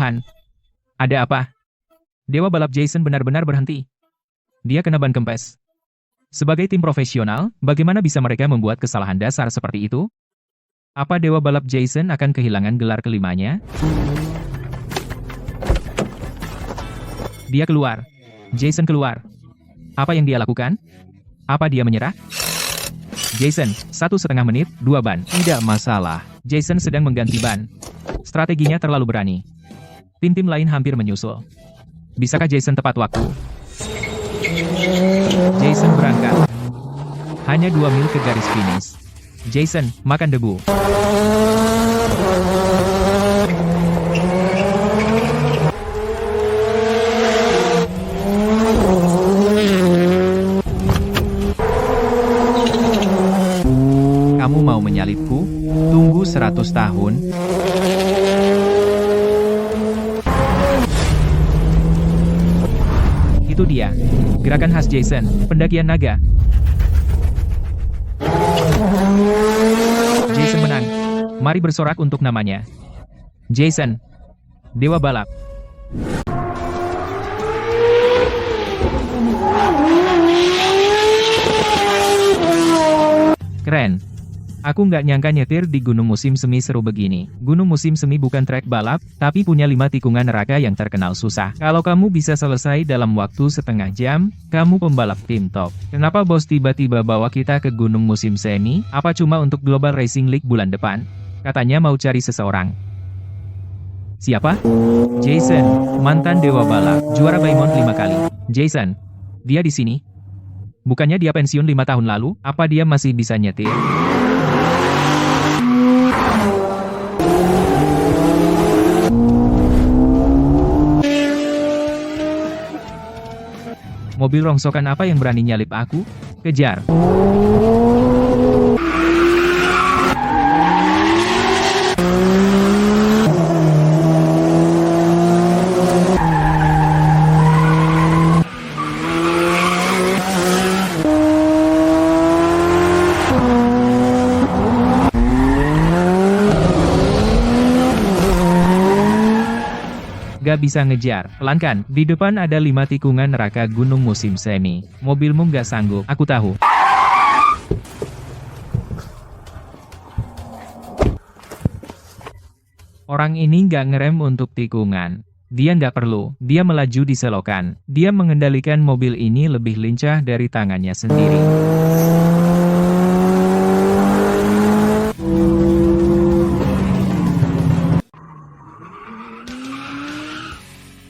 Tuhan. Ada apa? Dewa balap Jason benar-benar berhenti. Dia kena ban kempes. Sebagai tim profesional, bagaimana bisa mereka membuat kesalahan dasar seperti itu? Apa dewa balap Jason akan kehilangan gelar kelimanya? Dia keluar. Jason keluar. Apa yang dia lakukan? Apa dia menyerah? Jason, 1,5 menit, 2 ban. Tidak masalah. Jason sedang mengganti ban. Strateginya terlalu berani. Tim-tim lain hampir menyusul. Bisakah Jason tepat waktu? Jason berangkat. Hanya 2 mil ke garis finish. Jason, makan debu. Kamu mau menyalipku? Tunggu 100 tahun. Itu dia. Gerakan khas Jason, pendakian naga. Jason menang. Mari bersorak untuk namanya. Jason, dewa balap. Keren. Aku nggak nyangka nyetir di gunung musim semi seru begini. Gunung musim semi bukan trek balap, tapi punya 5 tikungan neraka yang terkenal susah. Kalau kamu bisa selesai dalam waktu setengah jam, kamu pembalap tim top. Kenapa bos tiba-tiba bawa kita ke gunung musim semi? Apa cuma untuk Global Racing League bulan depan? Katanya mau cari seseorang. Siapa? Jason, mantan dewa balap, juara Baymont 5 kali. Jason, dia di sini. Bukannya dia pensiun 5 tahun lalu? Apa dia masih bisa nyetir? Mobil rongsokan apa yang berani nyalip aku? Kejar. Gak bisa ngejar. Pelankan, di depan ada 5 tikungan neraka gunung musim semi. Mobilmu gak sanggup, aku tahu. Orang ini gak ngerem untuk tikungan. Dia nggak perlu, dia melaju di selokan. Dia mengendalikan mobil ini lebih lincah dari tangannya sendiri.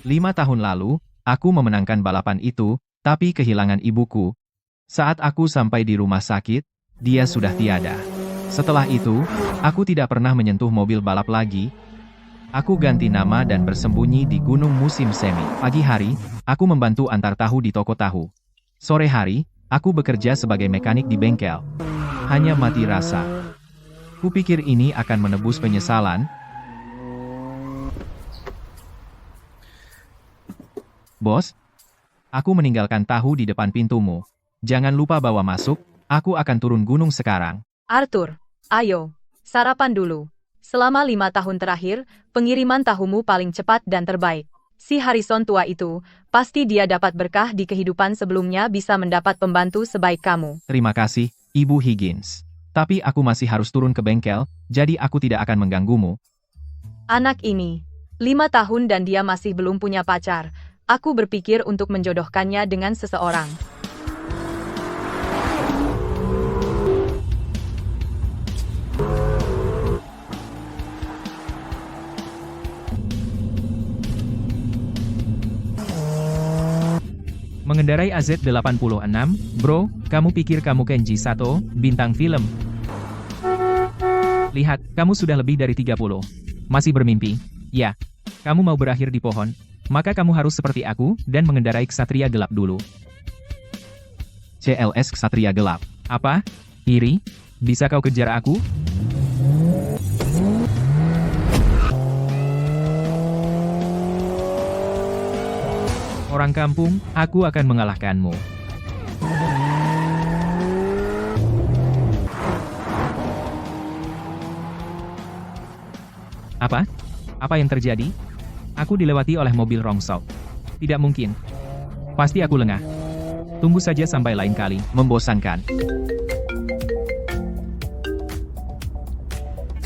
Lima tahun lalu, aku memenangkan balapan itu, tapi kehilangan ibuku. Saat aku sampai di rumah sakit, dia sudah tiada. Setelah itu, aku tidak pernah menyentuh mobil balap lagi. Aku ganti nama dan bersembunyi di gunung musim semi. Pagi hari, aku membantu antar tahu di toko tahu. Sore hari, aku bekerja sebagai mekanik di bengkel. Hanya mati rasa. Kupikir ini akan menebus penyesalan. Bos, aku meninggalkan tahu di depan pintumu. Jangan lupa bawa masuk, aku akan turun gunung sekarang. Arthur, ayo, sarapan dulu. Selama 5 tahun terakhir, pengiriman tahumu paling cepat dan terbaik. Si Harrison tua itu, pasti dia dapat berkah di kehidupan sebelumnya bisa mendapat pembantu sebaik kamu. Terima kasih, Ibu Higgins. Tapi aku masih harus turun ke bengkel, jadi aku tidak akan mengganggumu. Anak ini, 5 tahun dan dia masih belum punya pacar. Aku berpikir untuk menjodohkannya dengan seseorang. Mengendarai AZ86, bro, kamu pikir kamu Kenji Sato, bintang film? Lihat, kamu sudah lebih dari 30. Masih bermimpi? Ya. Kamu mau berakhir di pohon? Maka kamu harus seperti aku, dan mengendarai Ksatria Gelap dulu. CLS Ksatria Gelap. Apa? Iri? Bisa kau kejar aku? Orang kampung, aku akan mengalahkanmu. Apa? Apa yang terjadi? Aku dilewati oleh mobil rongsok. Tidak mungkin. Pasti aku lengah. Tunggu saja sampai lain kali. Membosankan.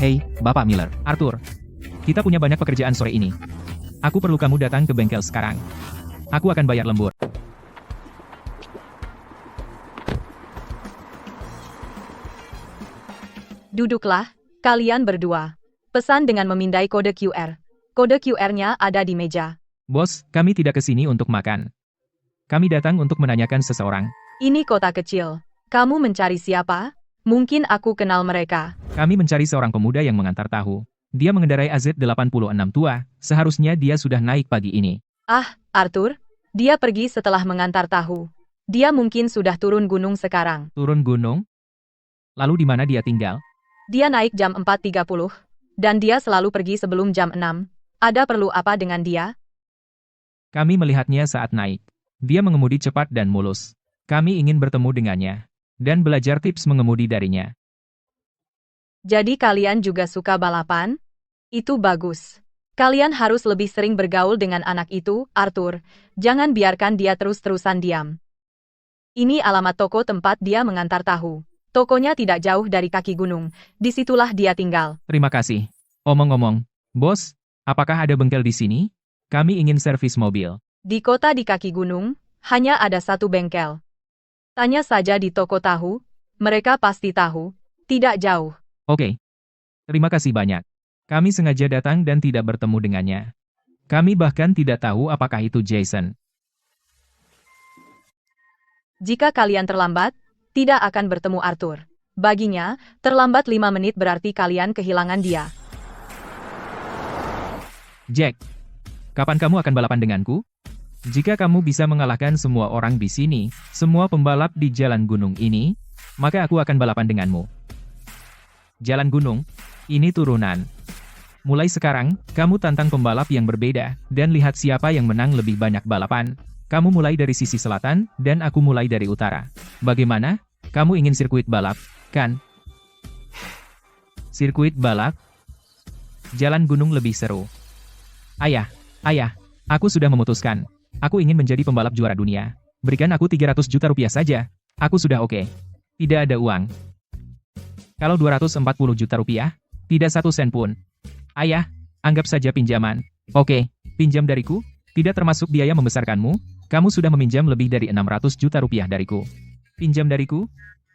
Hei, Bapak Miller. Arthur, kita punya banyak pekerjaan sore ini. Aku perlu kamu datang ke bengkel sekarang. Aku akan bayar lembur. Duduklah, kalian berdua. Pesan dengan memindai kode QR. Kode QR-nya ada di meja. Bos, kami tidak ke sini untuk makan. Kami datang untuk menanyakan seseorang. Ini kota kecil. Kamu mencari siapa? Mungkin aku kenal mereka. Kami mencari seorang pemuda yang mengantar tahu. Dia mengendarai AZ86 tua, seharusnya dia sudah naik pagi ini. Ah, Arthur. Dia pergi setelah mengantar tahu. Dia mungkin sudah turun gunung sekarang. Turun gunung? Lalu di mana dia tinggal? Dia naik jam 4.30. Dan dia selalu pergi sebelum jam 6. Ada perlu apa dengan dia? Kami melihatnya saat naik. Dia mengemudi cepat dan mulus. Kami ingin bertemu dengannya. Dan belajar tips mengemudi darinya. Jadi kalian juga suka balapan? Itu bagus. Kalian harus lebih sering bergaul dengan anak itu, Arthur. Jangan biarkan dia terus-terusan diam. Ini alamat toko tempat dia mengantar tahu. Tokonya tidak jauh dari kaki gunung. Disitulah dia tinggal. Terima kasih. Omong-omong, bos, apakah ada bengkel di sini? Kami ingin servis mobil. Di kota di kaki gunung, hanya ada satu bengkel. Tanya saja di toko tahu. Mereka pasti tahu. Tidak jauh. Oke. Terima kasih banyak. Kami sengaja datang dan tidak bertemu dengannya. Kami bahkan tidak tahu apakah itu Jason. Jika kalian terlambat, tidak akan bertemu Arthur. Baginya, terlambat 5 menit berarti kalian kehilangan dia. Jack, kapan kamu akan balapan denganku? Jika kamu bisa mengalahkan semua orang di sini, semua pembalap di jalan gunung ini, maka aku akan balapan denganmu. Jalan gunung, ini turunan. Mulai sekarang, kamu tantang pembalap yang berbeda, dan lihat siapa yang menang lebih banyak balapan. Kamu mulai dari sisi selatan, dan aku mulai dari utara. Bagaimana? Kamu ingin sirkuit balap, kan? Sirkuit balap? Jalan gunung lebih seru. Ayah, aku sudah memutuskan. Aku ingin menjadi pembalap juara dunia. Berikan aku 300 juta rupiah saja. Aku sudah oke. Tidak ada uang. Kalau 240 juta rupiah, tidak 1 sen pun. Ayah, anggap saja pinjaman. Oke, pinjam dariku, tidak termasuk biaya membesarkanmu. Kamu sudah meminjam lebih dari 600 juta rupiah dariku. Pinjam dariku?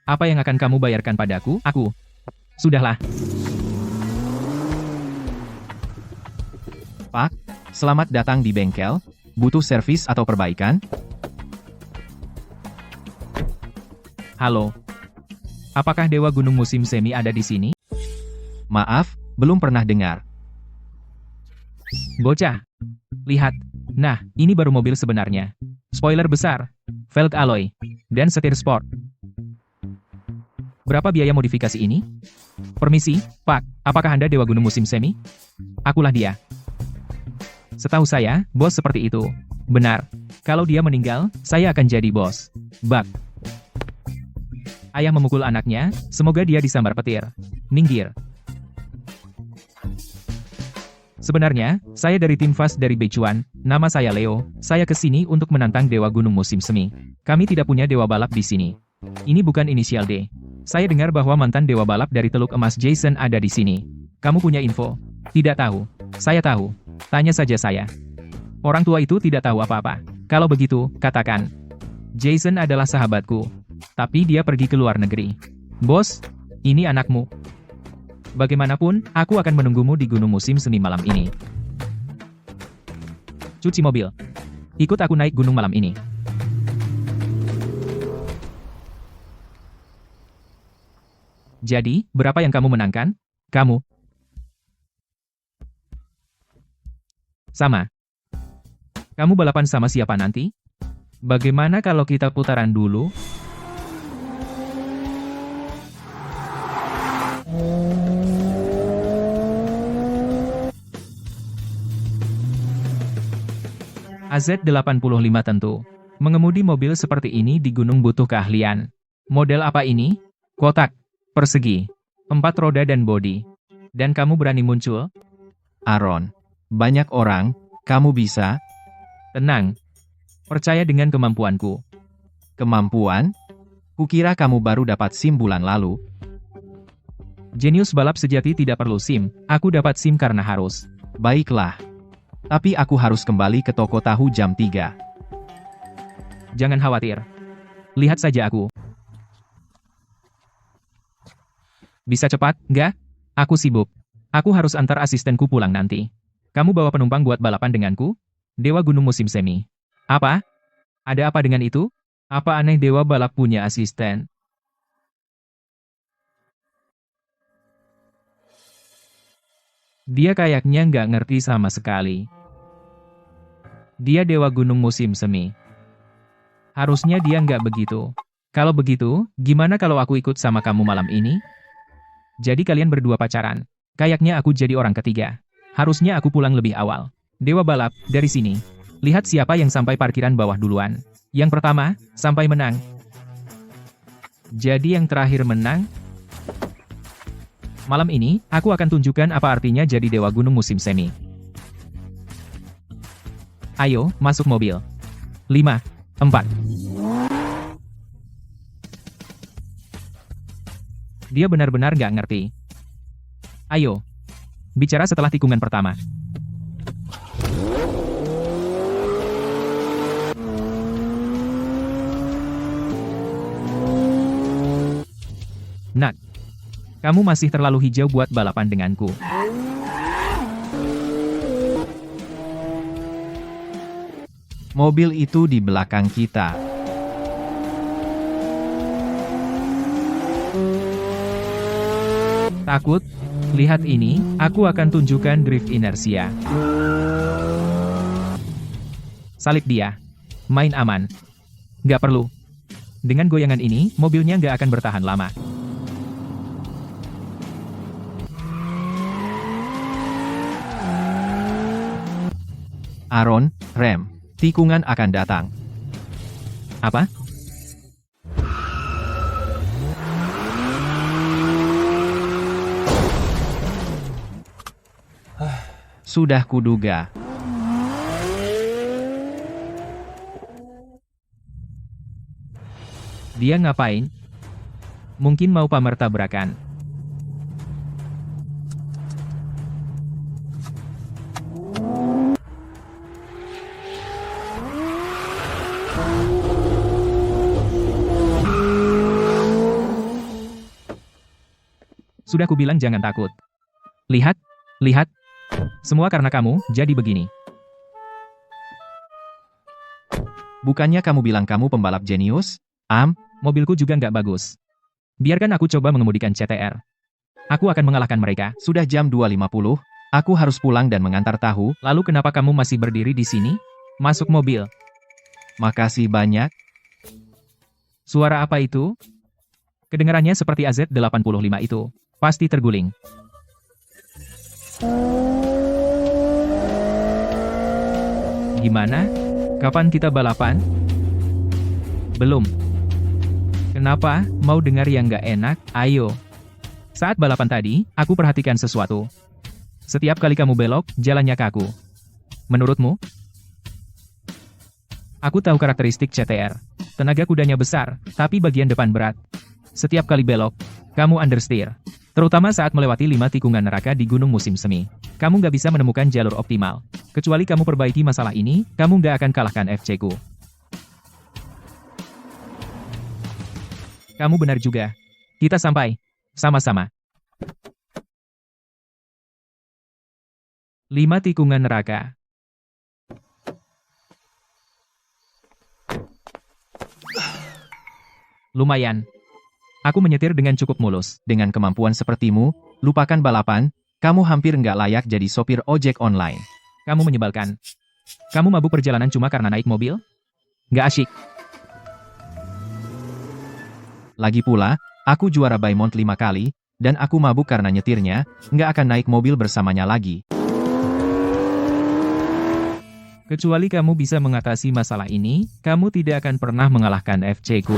Apa yang akan kamu bayarkan padaku? Aku. Sudahlah. Pak, selamat datang di bengkel. Butuh servis atau perbaikan? Halo. Apakah Dewa Gunung Musim Semi ada di sini? Maaf, belum pernah dengar. Bocah. Lihat. Nah, ini baru mobil sebenarnya. Spoiler besar, velg alloy, dan setir sport. Berapa biaya modifikasi ini? Permisi, Pak, apakah Anda Dewa Gunung Musim Semi? Akulah dia. Setahu saya, bos seperti itu. Benar. Kalau dia meninggal, saya akan jadi bos. Bak. Ayah memukul anaknya, semoga dia disambar petir. Minggir. Sebenarnya, saya dari tim Fast dari Beichuan, nama saya Leo, saya ke sini untuk menantang Dewa Gunung Musim Semi. Kami tidak punya dewa balap di sini. Ini bukan inisial D. Saya dengar bahwa mantan dewa balap dari Teluk Emas Jason ada di sini. Kamu punya info? Tidak tahu. Saya tahu. Tanya saja saya. Orang tua itu tidak tahu apa-apa. Kalau begitu, katakan. Jason adalah sahabatku. Tapi dia pergi ke luar negeri. Bos, ini anakmu. Bagaimanapun, aku akan menunggumu di Gunung Musim Semi malam ini. Cuci mobil. Ikut aku naik gunung malam ini. Jadi, berapa yang kamu menangkan? Kamu. Sama. Kamu balapan sama siapa nanti? Bagaimana kalau kita putaran dulu? AZ85 tentu. Mengemudi mobil seperti ini di gunung butuh keahlian. Model apa ini? Kotak. Persegi. 4 roda dan bodi. Dan kamu berani muncul? Aaron, banyak orang, Kamu bisa? Tenang. Percaya dengan kemampuanku. Kemampuan? Kukira kamu baru dapat SIM bulan lalu. Jenius balap sejati tidak perlu SIM, aku dapat SIM karena harus. Baiklah. Tapi aku harus kembali ke toko tahu jam 3. Jangan khawatir. Lihat saja aku. Bisa cepat, nggak? Aku sibuk. Aku harus antar asistenku pulang nanti. Kamu bawa penumpang buat balapan denganku? Dewa Gunung Musim Semi. Apa? Ada apa dengan itu? Apa aneh dewa balap punya asisten? Dia kayaknya nggak ngerti sama sekali. Dia dewa gunung musim semi. Harusnya dia nggak begitu. Kalau begitu, gimana kalau aku ikut sama kamu malam ini? Jadi kalian berdua pacaran. Kayaknya aku jadi orang ketiga. Harusnya aku pulang lebih awal. Dewa balap, dari sini. Lihat siapa yang sampai parkiran bawah duluan. Yang pertama, sampai menang. Jadi yang terakhir menang? Malam ini, aku akan tunjukkan apa artinya jadi dewa gunung musim semi. Ayo, masuk mobil. 5, 4. Dia benar-benar nggak ngerti. Ayo. Bicara setelah tikungan pertama. Nak. Kamu masih terlalu hijau buat balapan denganku. Mobil itu di belakang kita. Takut? Lihat ini, aku akan tunjukkan drift inersia. Salib dia. Main aman. Nggak perlu. Dengan goyangan ini, mobilnya nggak akan bertahan lama. Aaron, rem. Tikungan akan datang. Apa? Sudah kuduga. Dia ngapain? Mungkin mau pamer tabrakan. Sudah kubilang jangan takut. Lihat, lihat. Semua karena kamu, jadi begini. Bukannya kamu bilang kamu pembalap jenius? Mobilku juga nggak bagus. Biarkan aku coba mengemudikan CTR. Aku akan mengalahkan mereka. Sudah jam 2.50, aku harus pulang dan mengantar tahu. Lalu kenapa kamu masih berdiri di sini? Masuk mobil. Makasih banyak. Suara apa itu? Kedengarannya seperti AZ85 itu. Pasti terguling. Gimana? Kapan kita balapan? Belum. Kenapa? Mau dengar yang nggak enak? Ayo. Saat balapan tadi, aku perhatikan sesuatu. Setiap kali kamu belok, jalannya kaku. Menurutmu? Aku tahu karakteristik CTR. Tenaga kudanya besar, tapi bagian depan berat. Setiap kali belok, kamu understeer. Terutama saat melewati 5 tikungan neraka di gunung musim semi. Kamu nggak bisa menemukan jalur optimal. Kecuali kamu perbaiki masalah ini, kamu nggak akan kalahkan FC-ku. Kamu benar juga. Kita sampai. Sama-sama. 5 tikungan neraka. Lumayan. Aku menyetir dengan cukup mulus. Dengan kemampuan sepertimu, lupakan balapan, kamu hampir nggak layak jadi sopir ojek online. Kamu menyebalkan. Kamu mabuk perjalanan cuma karena naik mobil? Nggak asyik. Lagi pula, aku juara Baymont 5 kali, dan aku mabuk karena nyetirnya, nggak akan naik mobil bersamanya lagi. Kecuali kamu bisa mengatasi masalah ini, kamu tidak akan pernah mengalahkan FC-ku.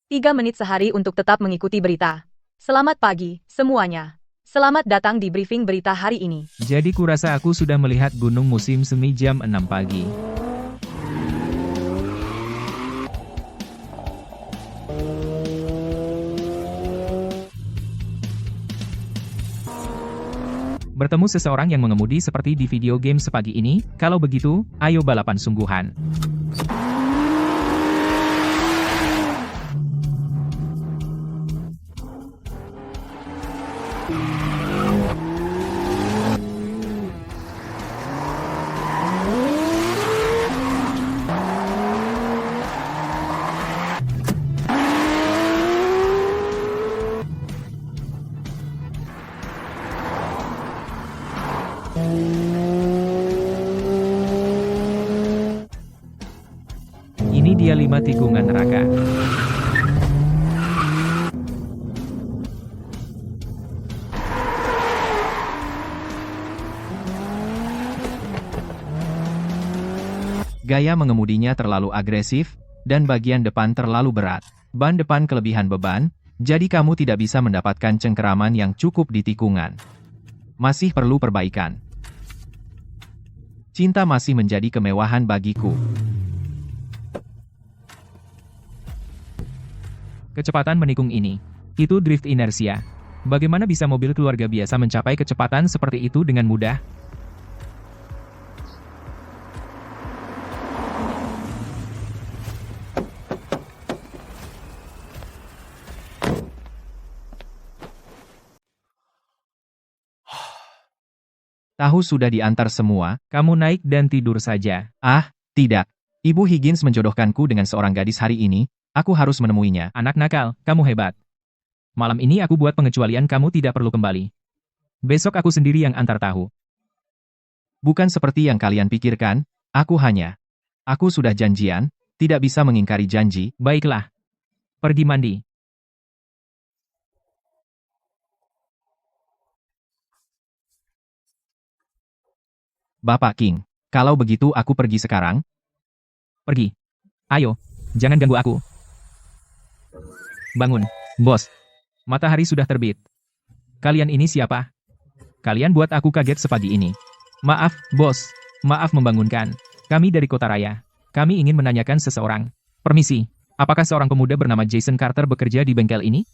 3 menit sehari untuk tetap mengikuti berita. Selamat pagi, semuanya. Selamat datang di briefing berita hari ini. Jadi kurasa aku sudah melihat gunung musim semi jam 6 pagi. Bertemu seseorang yang mengemudi seperti di video game sepagi ini, kalau begitu, ayo balapan sungguhan. Ini dia 5 tikungan neraka. Gaya mengemudinya terlalu agresif, dan bagian depan terlalu berat. Ban depan kelebihan beban, jadi kamu tidak bisa mendapatkan cengkeraman yang cukup di tikungan. Masih perlu perbaikan. Cinta masih menjadi kemewahan bagiku. Kecepatan menikung ini. Itu drift inersia. Bagaimana bisa mobil keluarga biasa mencapai kecepatan seperti itu dengan mudah? Tahu sudah diantar semua. Kamu naik dan tidur saja. Ah, tidak. Ibu Higgins menjodohkanku dengan seorang gadis hari ini. Aku harus menemuinya. Anak nakal, kamu hebat. Malam ini aku buat pengecualian, kamu tidak perlu kembali. Besok aku sendiri yang antar tahu. Bukan seperti yang kalian pikirkan, aku sudah janjian, tidak bisa mengingkari janji. Baiklah. Pergi mandi. Bapak King, kalau begitu aku pergi sekarang. Pergi. Ayo, jangan ganggu aku. Bangun, bos. Matahari sudah terbit. Kalian ini siapa? Kalian buat aku kaget sepagi ini. Maaf, bos. Maaf membangunkan. Kami dari Kota Raya. Kami ingin menanyakan seseorang. Permisi, apakah seorang pemuda bernama Jason Carter bekerja di bengkel ini?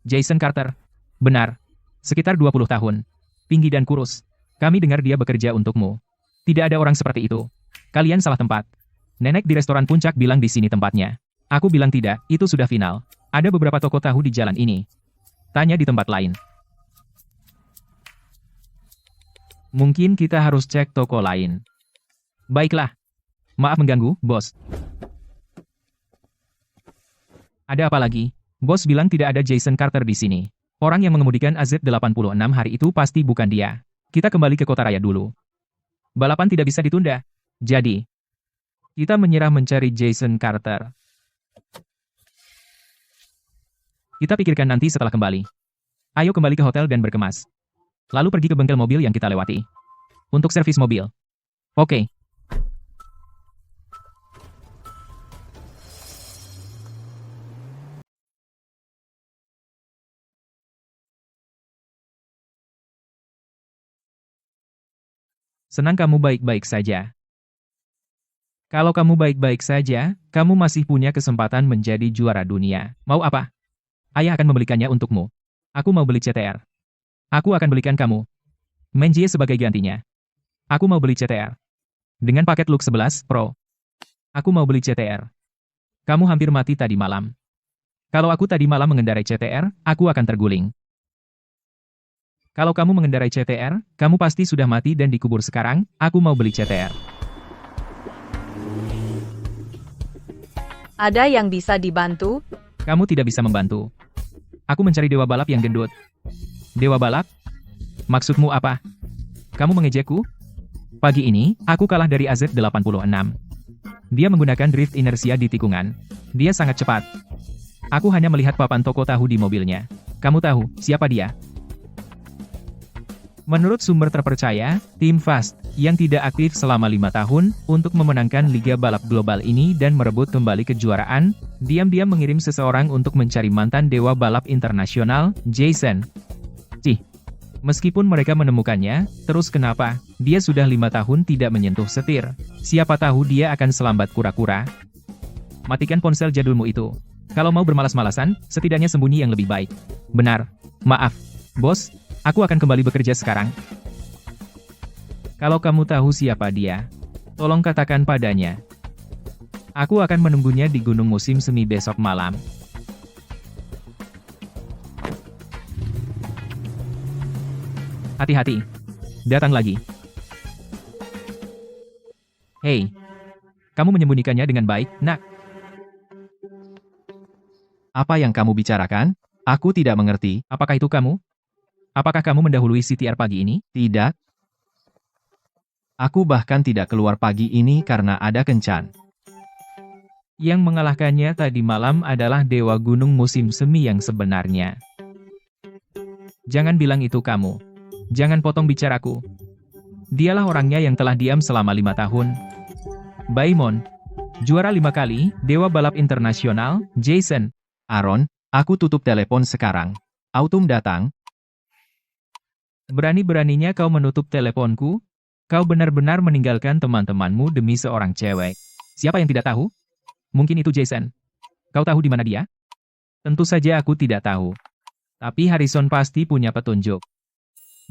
Jason Carter. Benar. Sekitar 20 tahun. Tinggi dan kurus. Kami dengar dia bekerja untukmu. Tidak ada orang seperti itu. Kalian salah tempat. Nenek di restoran Puncak bilang di sini tempatnya. Aku bilang tidak, itu sudah final. Ada beberapa toko tahu di jalan ini. Tanya di tempat lain. Mungkin kita harus cek toko lain. Baiklah. Maaf mengganggu, bos. Ada apa lagi? Bos bilang tidak ada Jason Carter di sini. Orang yang mengemudikan AZ86 hari itu pasti bukan dia. Kita kembali ke Kota Raya dulu. Balapan tidak bisa ditunda. Jadi, kita menyerah mencari Jason Carter. Kita pikirkan nanti setelah kembali. Ayo kembali ke hotel dan berkemas. Lalu pergi ke bengkel mobil yang kita lewati. Untuk servis mobil. Oke. Senang kamu baik-baik saja. Kalau kamu baik-baik saja, kamu masih punya kesempatan menjadi juara dunia. Mau apa? Ayah akan membelikannya untukmu. Aku mau beli CTR. Aku akan belikan kamu Menjie sebagai gantinya. Aku mau beli CTR. Dengan paket Look 11 Pro. Aku mau beli CTR. Kamu hampir mati tadi malam. Kalau aku tadi malam mengendarai CTR, aku akan terguling. Kalau kamu mengendarai CTR, kamu pasti sudah mati dan dikubur sekarang. Aku mau beli CTR. Ada yang bisa dibantu? Kamu tidak bisa membantu. Aku mencari dewa balap yang gendut. Dewa balap? Maksudmu apa? Kamu mengejekku? Pagi ini, aku kalah dari AZ86. Dia menggunakan drift inersia di tikungan. Dia sangat cepat. Aku hanya melihat papan toko tahu di mobilnya. Kamu tahu, siapa dia? Menurut sumber terpercaya, tim Fast, yang tidak aktif selama 5 tahun, untuk memenangkan Liga Balap Global ini dan merebut kembali kejuaraan, diam-diam mengirim seseorang untuk mencari mantan dewa balap internasional, Jason. Meskipun mereka menemukannya, terus kenapa? Dia sudah 5 tahun tidak menyentuh setir. Siapa tahu dia akan selambat kura-kura. Matikan ponsel jadulmu itu. Kalau mau bermalas-malasan, setidaknya sembunyi yang lebih baik. Benar. Maaf, bos. Aku akan kembali bekerja sekarang. Kalau kamu tahu siapa dia, tolong katakan padanya. Aku akan menunggunya di Gunung Musim Semi besok malam. Hati-hati. Datang lagi. Hei. Kamu menyembunyikannya dengan baik, nak. Apa yang kamu bicarakan? Aku tidak mengerti. Apakah itu kamu? Apakah kamu mendahului CTR pagi ini? Tidak. Aku bahkan tidak keluar pagi ini karena ada kencan. Yang mengalahkannya tadi malam adalah Dewa Gunung Musim Semi yang sebenarnya. Jangan bilang itu kamu. Jangan potong bicaraku. Dialah orangnya yang telah diam selama 5 tahun. Baimon. Juara 5 kali, Dewa Balap Internasional, Jason. Aaron, aku tutup telepon sekarang. Autumn datang. Berani-beraninya kau menutup teleponku? Kau benar-benar meninggalkan teman-temanmu demi seorang cewek. Siapa yang tidak tahu? Mungkin itu Jason. Kau tahu di mana dia? Tentu saja aku tidak tahu. Tapi Harrison pasti punya petunjuk.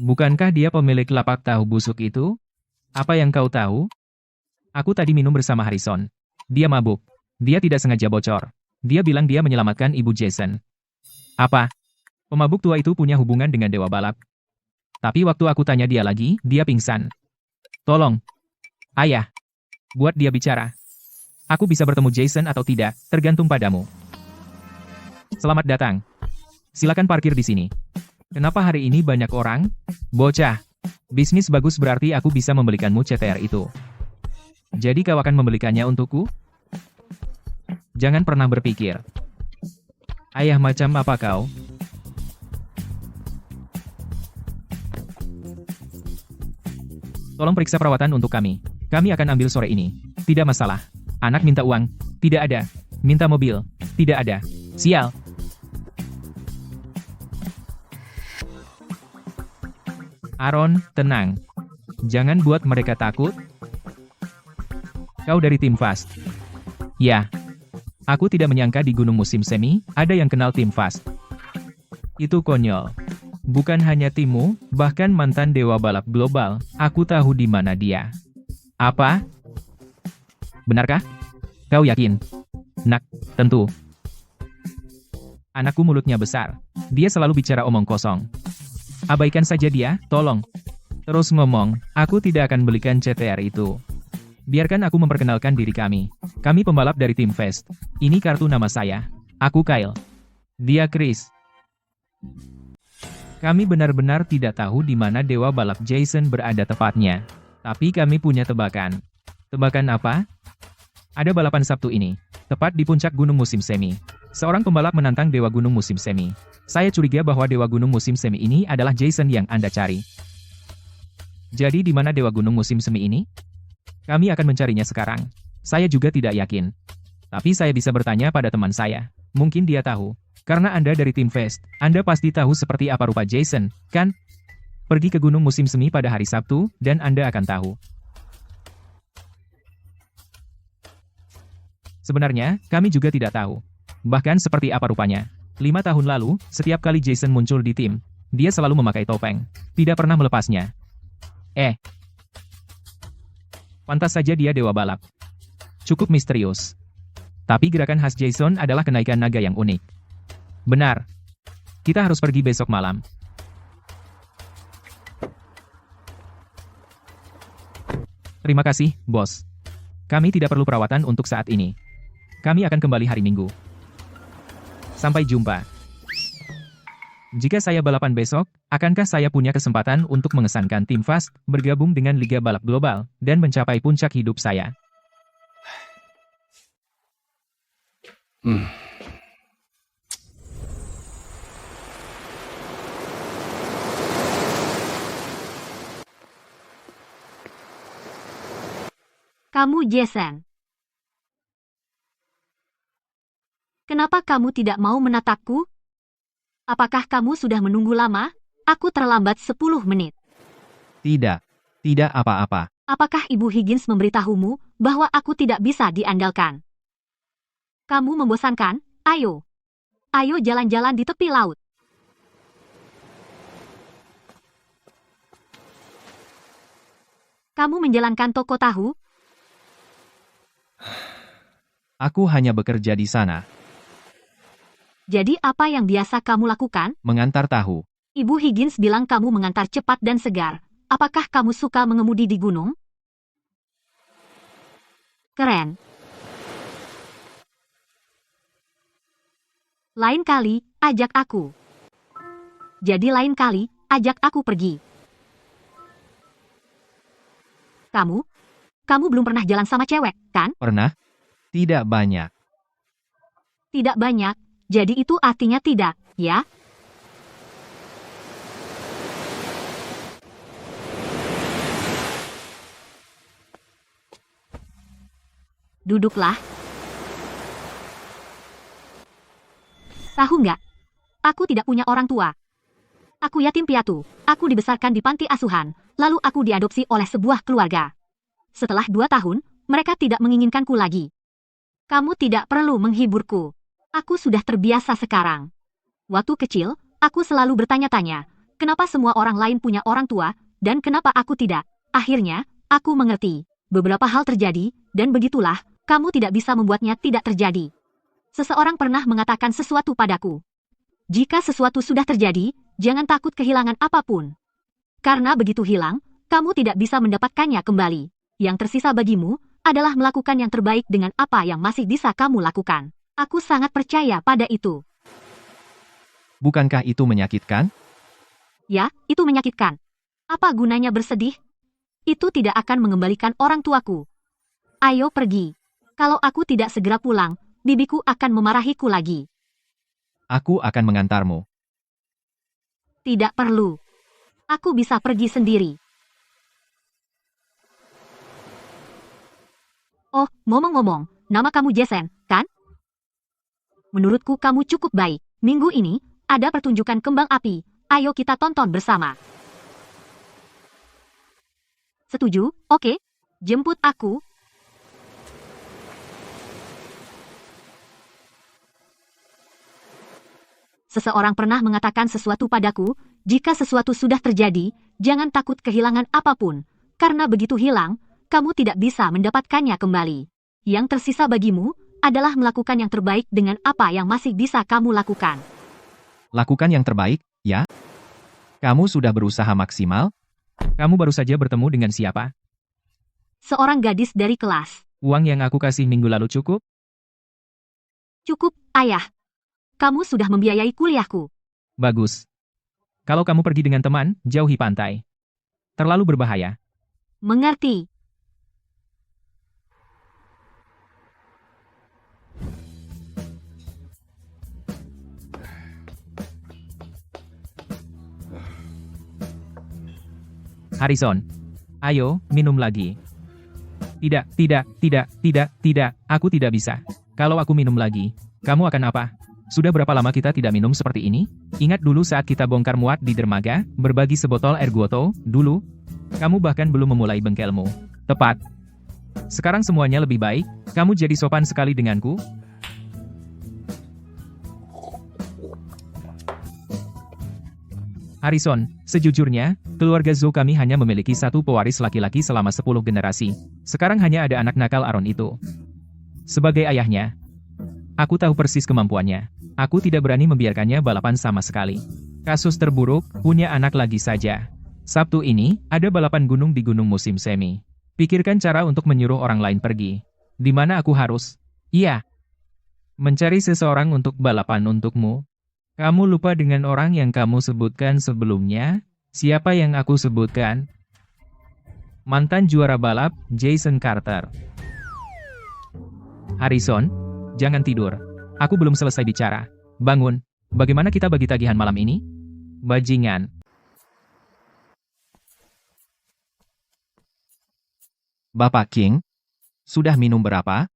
Bukankah dia pemilik lapak tahu busuk itu? Apa yang kau tahu? Aku tadi minum bersama Harrison. Dia mabuk. Dia tidak sengaja bocor. Dia bilang dia menyelamatkan ibu Jason. Apa? Pemabuk tua itu punya hubungan dengan dewa balap. Tapi waktu aku tanya dia lagi, dia pingsan. Tolong. Ayah. Buat dia bicara. Aku bisa bertemu Jason atau tidak, tergantung padamu. Selamat datang. Silakan parkir di sini. Kenapa hari ini banyak orang? Bocah. Bisnis bagus berarti aku bisa membelikanmu CTR itu. Jadi kau akan membelikannya untukku? Jangan pernah berpikir. Ayah macam apa kau? Tolong periksa perawatan untuk kami. Kami akan ambil sore ini. Tidak masalah. Anak minta uang. Tidak ada. Minta mobil. Tidak ada. Sial. Aaron, tenang. Jangan buat mereka takut. Kau dari tim Fast. Ya. Aku tidak menyangka di Gunung Musim Semi, ada yang kenal tim Fast. Itu konyol. Bukan hanya timmu, bahkan mantan dewa balap global, aku tahu di mana dia. Apa? Benarkah? Kau yakin? Nak, tentu. Anakku mulutnya besar. Dia selalu bicara omong kosong. Abaikan saja dia, tolong. Terus ngomong, aku tidak akan belikan CTR itu. Biarkan aku memperkenalkan diri kami. Kami pembalap dari tim Fast. Ini kartu nama saya. Aku Kyle. Dia Chris. Kami benar-benar tidak tahu di mana dewa balap Jason berada tepatnya. Tapi kami punya tebakan. Tebakan apa? Ada balapan Sabtu ini. Tepat di puncak Gunung Musim Semi. Seorang pembalap menantang Dewa Gunung Musim Semi. Saya curiga bahwa Dewa Gunung Musim Semi ini adalah Jason yang Anda cari. Jadi di mana Dewa Gunung Musim Semi ini? Kami akan mencarinya sekarang. Saya juga tidak yakin. Tapi saya bisa bertanya pada teman saya. Mungkin dia tahu. Karena Anda dari tim Fast, Anda pasti tahu seperti apa rupa Jason, kan? Pergi ke Gunung Musim Semi pada hari Sabtu, dan Anda akan tahu. Sebenarnya, kami juga tidak tahu. Bahkan seperti apa rupanya. 5 tahun lalu, setiap kali Jason muncul di tim, dia selalu memakai topeng. Tidak pernah melepasnya. Pantas saja dia dewa balap. Cukup misterius. Tapi gerakan khas Jason adalah kenaikan naga yang unik. Benar. Kita harus pergi besok malam. Terima kasih, bos. Kami tidak perlu perawatan untuk saat ini. Kami akan kembali hari Minggu. Sampai jumpa. Jika saya balapan besok, akankah saya punya kesempatan untuk mengesankan tim Fast, bergabung dengan Liga Balap Global, dan mencapai puncak hidup saya? Kamu Jason. Kenapa kamu tidak mau menatapku? Apakah kamu sudah menunggu lama? Aku terlambat 10 menit. Tidak. Tidak apa-apa. Apakah Ibu Higgins memberitahumu bahwa aku tidak bisa diandalkan? Kamu membosankan? Ayo. Ayo jalan-jalan di tepi laut. Kamu menjalankan toko tahu? Aku hanya bekerja di sana. Jadi apa yang biasa kamu lakukan? Mengantar tahu. Ibu Higgins bilang kamu mengantar cepat dan segar. Apakah kamu suka mengemudi di gunung? Keren. Lain kali, ajak aku. Jadi lain kali, ajak aku pergi. Kamu belum pernah jalan sama cewek, kan? Pernah? Tidak banyak. Tidak banyak, jadi itu artinya tidak, ya? Duduklah. Tahu nggak? Aku tidak punya orang tua. Aku yatim piatu. Aku dibesarkan di panti asuhan, lalu aku diadopsi oleh sebuah keluarga. Setelah 2 tahun, mereka tidak menginginkanku lagi. Kamu tidak perlu menghiburku. Aku sudah terbiasa sekarang. Waktu kecil, aku selalu bertanya-tanya, kenapa semua orang lain punya orang tua, dan kenapa aku tidak? Akhirnya, aku mengerti. Beberapa hal terjadi, dan begitulah, kamu tidak bisa membuatnya tidak terjadi. Seseorang pernah mengatakan sesuatu padaku. Jika sesuatu sudah terjadi, jangan takut kehilangan apapun. Karena begitu hilang, kamu tidak bisa mendapatkannya kembali. Yang tersisa bagimu adalah melakukan yang terbaik dengan apa yang masih bisa kamu lakukan. Aku sangat percaya pada itu. Bukankah itu menyakitkan? Ya, itu menyakitkan. Apa gunanya bersedih? Itu tidak akan mengembalikan orang tuaku. Ayo pergi. Kalau aku tidak segera pulang, bibiku akan memarahiku lagi. Aku akan mengantarmu. Tidak perlu. Aku bisa pergi sendiri. Oh, ngomong-ngomong, nama kamu Jason, kan? Menurutku kamu cukup baik. Minggu ini, ada pertunjukan kembang api. Ayo kita tonton bersama. Setuju? Oke. Jemput aku. Seseorang pernah mengatakan sesuatu padaku, jika sesuatu sudah terjadi, jangan takut kehilangan apapun. Karena begitu hilang, kamu tidak bisa mendapatkannya kembali. Yang tersisa bagimu adalah melakukan yang terbaik dengan apa yang masih bisa kamu lakukan. Lakukan yang terbaik, ya? Kamu sudah berusaha maksimal? Kamu baru saja bertemu dengan siapa? Seorang gadis dari kelas. Uang yang aku kasih minggu lalu cukup? Cukup, ayah. Kamu sudah membiayai kuliahku. Bagus. Kalau kamu pergi dengan teman, jauhi pantai. Terlalu berbahaya. Mengerti. Harrison. Ayo, minum lagi. Tidak, aku tidak bisa. Kalau aku minum lagi, kamu akan apa? Sudah berapa lama kita tidak minum seperti ini? Ingat dulu saat kita bongkar muat di dermaga, berbagi sebotol air Guoto, dulu? Kamu bahkan belum memulai bengkelmu. Tepat. Sekarang semuanya lebih baik, kamu jadi sopan sekali denganku. Harrison, sejujurnya, keluarga Zhou kami hanya memiliki satu pewaris laki-laki selama 10 generasi. Sekarang hanya ada anak nakal Aaron itu. Sebagai ayahnya, aku tahu persis kemampuannya. Aku tidak berani membiarkannya balapan sama sekali. Kasus terburuk, punya anak lagi saja. Sabtu ini, ada balapan gunung di gunung musim semi. Pikirkan cara untuk menyuruh orang lain pergi. Di mana aku harus? Iya. Mencari seseorang untuk balapan untukmu. Kamu lupa dengan orang yang kamu sebutkan sebelumnya? Siapa yang aku sebutkan? Mantan juara balap, Jason Carter. Harrison, jangan tidur. Aku belum selesai bicara. Bangun. Bagaimana kita bagi tagihan malam ini? Bajingan. Bapak King, Sudah minum berapa?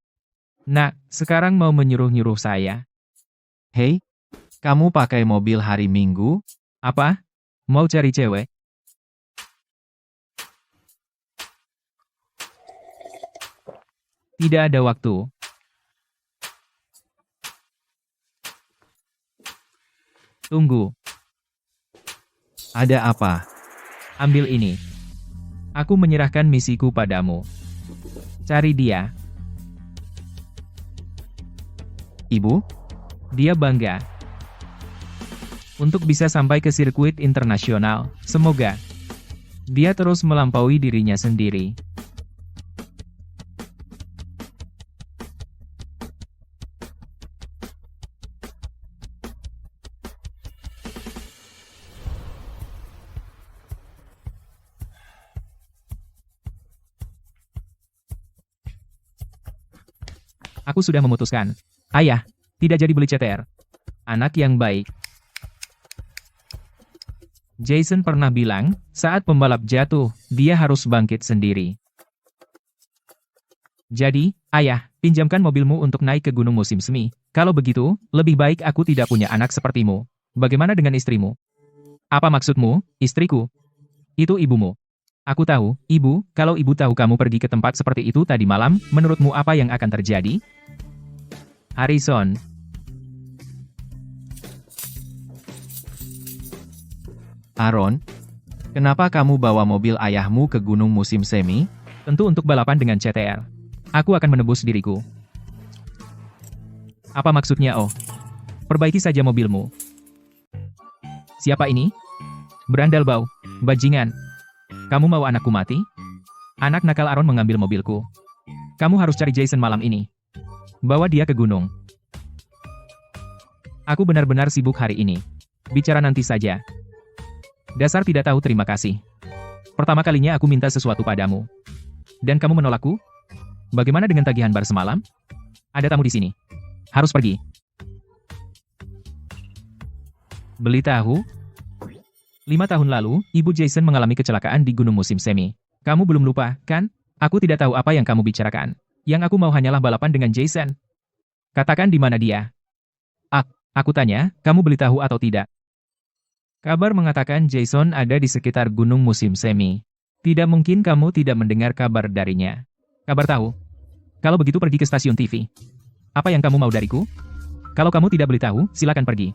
Nak, sekarang mau menyuruh-nyuruh saya. Hei, kamu pakai mobil hari Minggu? Apa? Mau cari cewek? Tidak ada waktu. Tunggu, Ada apa? ambil ini. Aku menyerahkan misiku padamu. Cari dia. Ibu? Dia bangga. Untuk bisa sampai ke sirkuit internasional, semoga dia terus melampaui dirinya sendiri. Aku sudah memutuskan. Ayah, tidak jadi beli CTR. Anak yang baik. Jason pernah bilang, saat pembalap jatuh, dia harus bangkit sendiri. Jadi, ayah, pinjamkan mobilmu untuk naik ke gunung musim semi. Kalau begitu, lebih baik aku tidak punya anak sepertimu. Bagaimana dengan istrimu? Apa maksudmu, istriku? Itu ibumu. Aku tahu, ibu, kalau ibu tahu kamu pergi ke tempat seperti itu tadi malam, menurutmu apa yang akan terjadi? Harrison. Aaron? Kenapa kamu bawa mobil ayahmu ke gunung musim semi? Tentu untuk balapan dengan CTR. Aku akan menebus diriku. Apa maksudnya, oh? Perbaiki saja mobilmu. Siapa ini? Berandal bau. Bajingan. Kamu mau anakku mati? Anak nakal Aaron mengambil mobilku. Kamu harus cari Jason malam ini. Bawa dia ke gunung. Aku benar-benar sibuk hari ini. Bicara nanti saja. Dasar tidak tahu terima kasih. Pertama kalinya aku minta sesuatu padamu. Dan kamu menolakku? Bagaimana dengan tagihan bar semalam? Ada tamu di sini. Harus pergi. Beli tahu? 5 tahun lalu, ibu Jason mengalami kecelakaan di gunung musim semi. Kamu belum lupa, kan? Aku tidak tahu apa yang kamu bicarakan. Yang aku mau hanyalah balapan dengan Jason. Katakan di mana dia. Aku tanya, kamu beli tahu atau tidak? Kabar mengatakan Jason ada di sekitar gunung musim semi. Tidak mungkin kamu tidak mendengar kabar darinya. Kabar tahu? Kalau begitu pergi ke stasiun TV. Apa yang kamu mau dariku? Kalau kamu tidak beli tahu, silakan pergi.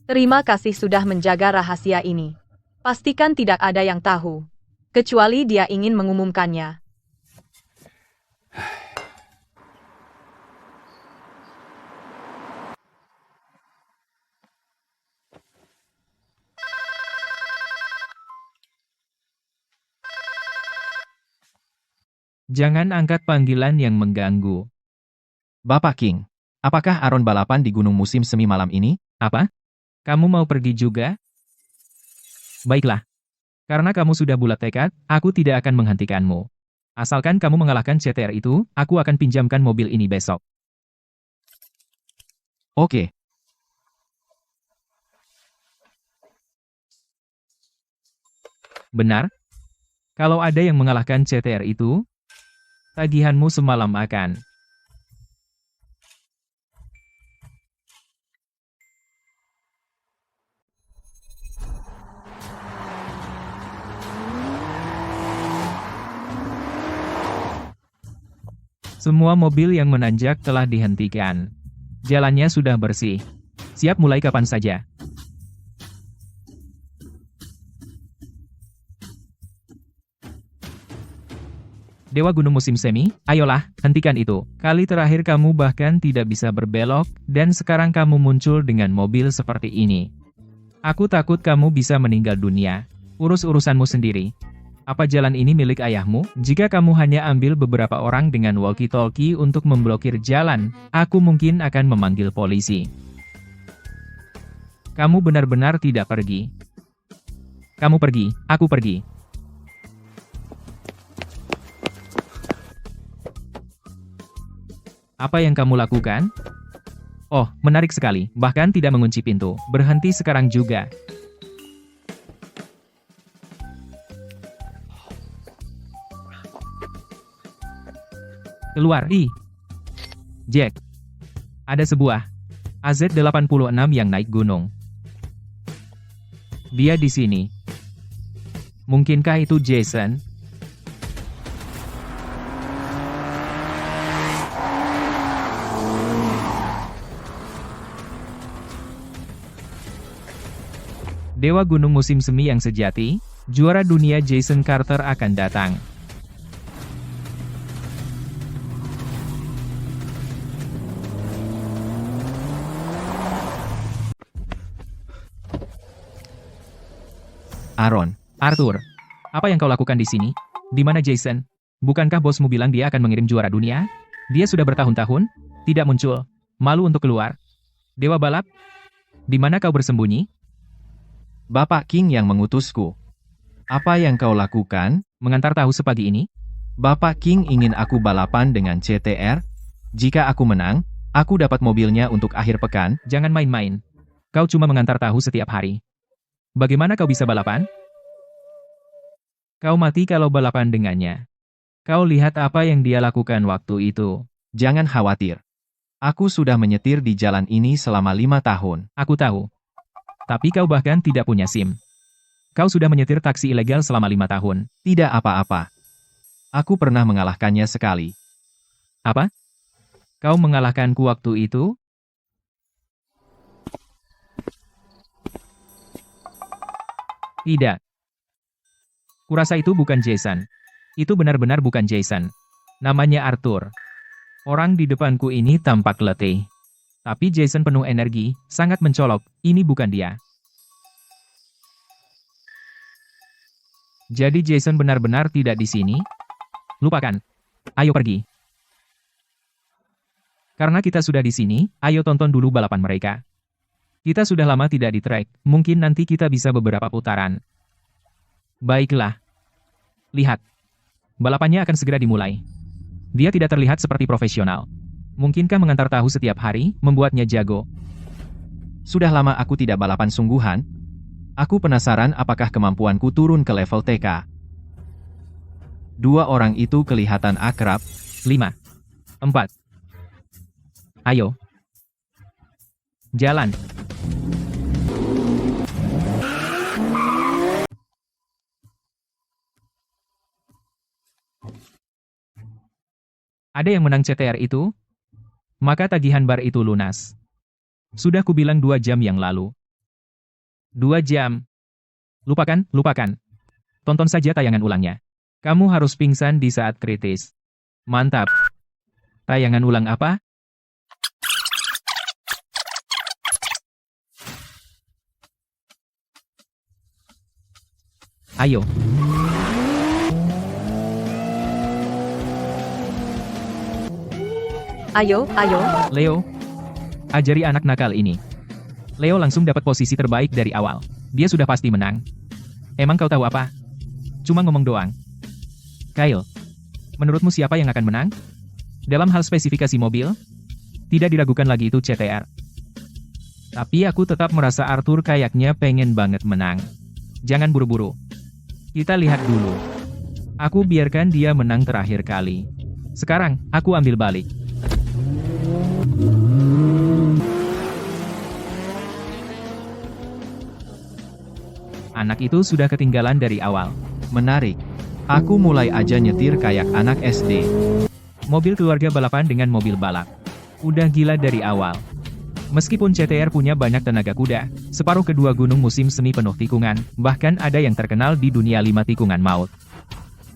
Terima kasih sudah menjaga rahasia ini. Pastikan tidak ada yang tahu. Kecuali dia ingin mengumumkannya. Jangan angkat panggilan yang mengganggu. Bapak King, apakah Aaron balapan di gunung musim semi malam ini? Apa? Kamu mau pergi juga? Baiklah. Karena kamu sudah bulat tekad, aku tidak akan menghentikanmu. Asalkan kamu mengalahkan CTR itu, aku akan pinjamkan mobil ini besok. Oke. Benar? Kalau ada yang mengalahkan CTR itu, tagihanmu semalam akan. Semua mobil yang menanjak telah dihentikan. Jalannya sudah bersih. Siap mulai kapan saja. Dewa Gunung Musim Semi, ayolah, hentikan itu. Kali terakhir kamu bahkan tidak bisa berbelok, dan sekarang kamu muncul dengan mobil seperti ini. Aku takut kamu bisa meninggal dunia. Urus urusanmu sendiri. Apa jalan ini milik ayahmu? Jika kamu hanya ambil beberapa orang dengan walkie-talkie untuk memblokir jalan, aku mungkin akan memanggil polisi. Kamu benar-benar tidak pergi. Kamu pergi, aku pergi. Apa yang kamu lakukan? Oh, menarik sekali, bahkan tidak mengunci pintu. Berhenti sekarang juga. Keluar, Jack. Ada sebuah AZ-86 yang naik gunung. Dia di sini. Mungkinkah itu Jason? Dewa Gunung Musim Semi yang sejati, juara dunia Jason Carter akan datang. Aaron. Arthur, apa yang kau lakukan di sini? Di mana Jason? Bukankah bosmu bilang dia akan mengirim juara dunia? Dia sudah bertahun-tahun tidak muncul. Malu untuk keluar. Dewa balap? Di mana kau bersembunyi? Bapak King yang mengutusku. Apa yang kau lakukan? Mengantar tahu sepagi ini? Bapak King ingin aku balapan dengan CTR. Jika aku menang, aku dapat mobilnya untuk akhir pekan. Jangan main-main. Kau cuma mengantar tahu setiap hari. Bagaimana kau bisa balapan? Kau mati kalau balapan dengannya. Kau lihat apa yang dia lakukan waktu itu. Jangan khawatir. Aku sudah menyetir di jalan ini selama 5 tahun. Aku tahu. Tapi kau bahkan tidak punya SIM. Kau sudah menyetir taksi ilegal selama 5 tahun. Tidak apa-apa. Aku pernah mengalahkannya sekali. Apa? Kau mengalahkanku waktu itu? Tidak. Kurasa itu bukan Jason. Itu benar-benar bukan Jason. Namanya Arthur. Orang di depanku ini tampak letih. Tapi Jason penuh energi, sangat mencolok. Ini bukan dia. Jadi Jason benar-benar tidak di sini? Lupakan. Ayo pergi. Karena kita sudah di sini, ayo tonton dulu balapan mereka. Kita sudah lama tidak di track, mungkin nanti kita bisa beberapa putaran. Baiklah. Lihat. Balapannya akan segera dimulai. Dia tidak terlihat seperti profesional. Mungkinkah mengantar tahu setiap hari, membuatnya jago? Sudah lama aku tidak balapan sungguhan. Aku penasaran apakah kemampuanku turun ke level TK. Dua orang itu kelihatan akrab. 5. 4. Ayo. Jalan. Ada yang menang CTR itu? Maka tagihan bar itu lunas. Sudah kubilang 2 jam yang lalu. 2 jam. Lupakan. Tonton saja tayangan ulangnya. Kamu harus pingsan di saat kritis. Mantap. Tayangan ulang apa? Ayo. Ayo. Leo. Ajari anak nakal ini. Leo langsung dapat posisi terbaik dari awal. Dia sudah pasti menang. Emang kau tahu apa? Cuma ngomong doang. Kyle. Menurutmu siapa yang akan menang? Dalam hal spesifikasi mobil? Tidak diragukan lagi itu CTR. Tapi aku tetap merasa Arthur kayaknya pengen banget menang. Jangan buru-buru. Kita lihat dulu. Aku biarkan dia menang terakhir kali. Sekarang, aku ambil balik. Anak itu sudah ketinggalan dari awal. Menarik. Aku mulai aja nyetir kayak anak SD. Mobil keluarga balapan dengan mobil balap. Udah gila dari awal. Meskipun CTR punya banyak tenaga kuda, separuh kedua gunung musim semi penuh tikungan, bahkan ada yang terkenal di dunia 5 tikungan maut.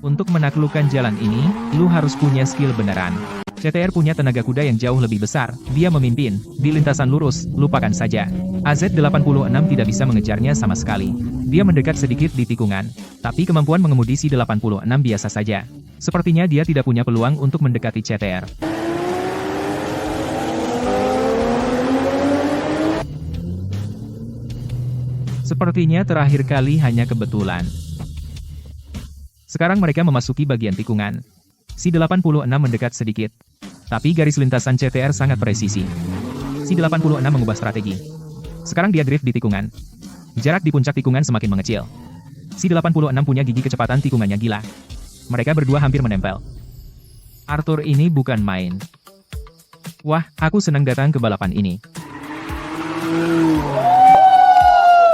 Untuk menaklukkan jalan ini, lu harus punya skill beneran. CTR punya tenaga kuda yang jauh lebih besar, dia memimpin, di lintasan lurus, lupakan saja. AZ-86 tidak bisa mengejarnya sama sekali. Dia mendekat sedikit di tikungan, tapi kemampuan mengemudi si 86 biasa saja. Sepertinya dia tidak punya peluang untuk mendekati CTR. Sepertinya terakhir kali hanya kebetulan. Sekarang mereka memasuki bagian tikungan. Si 86 mendekat sedikit. Tapi garis lintasan CTR sangat presisi. Si 86 mengubah strategi. Sekarang dia drift di tikungan. Jarak di puncak tikungan semakin mengecil. Si 86 punya gigi kecepatan tikungannya gila. Mereka berdua hampir menempel. Arthur ini bukan main. Wah, aku senang datang ke balapan ini.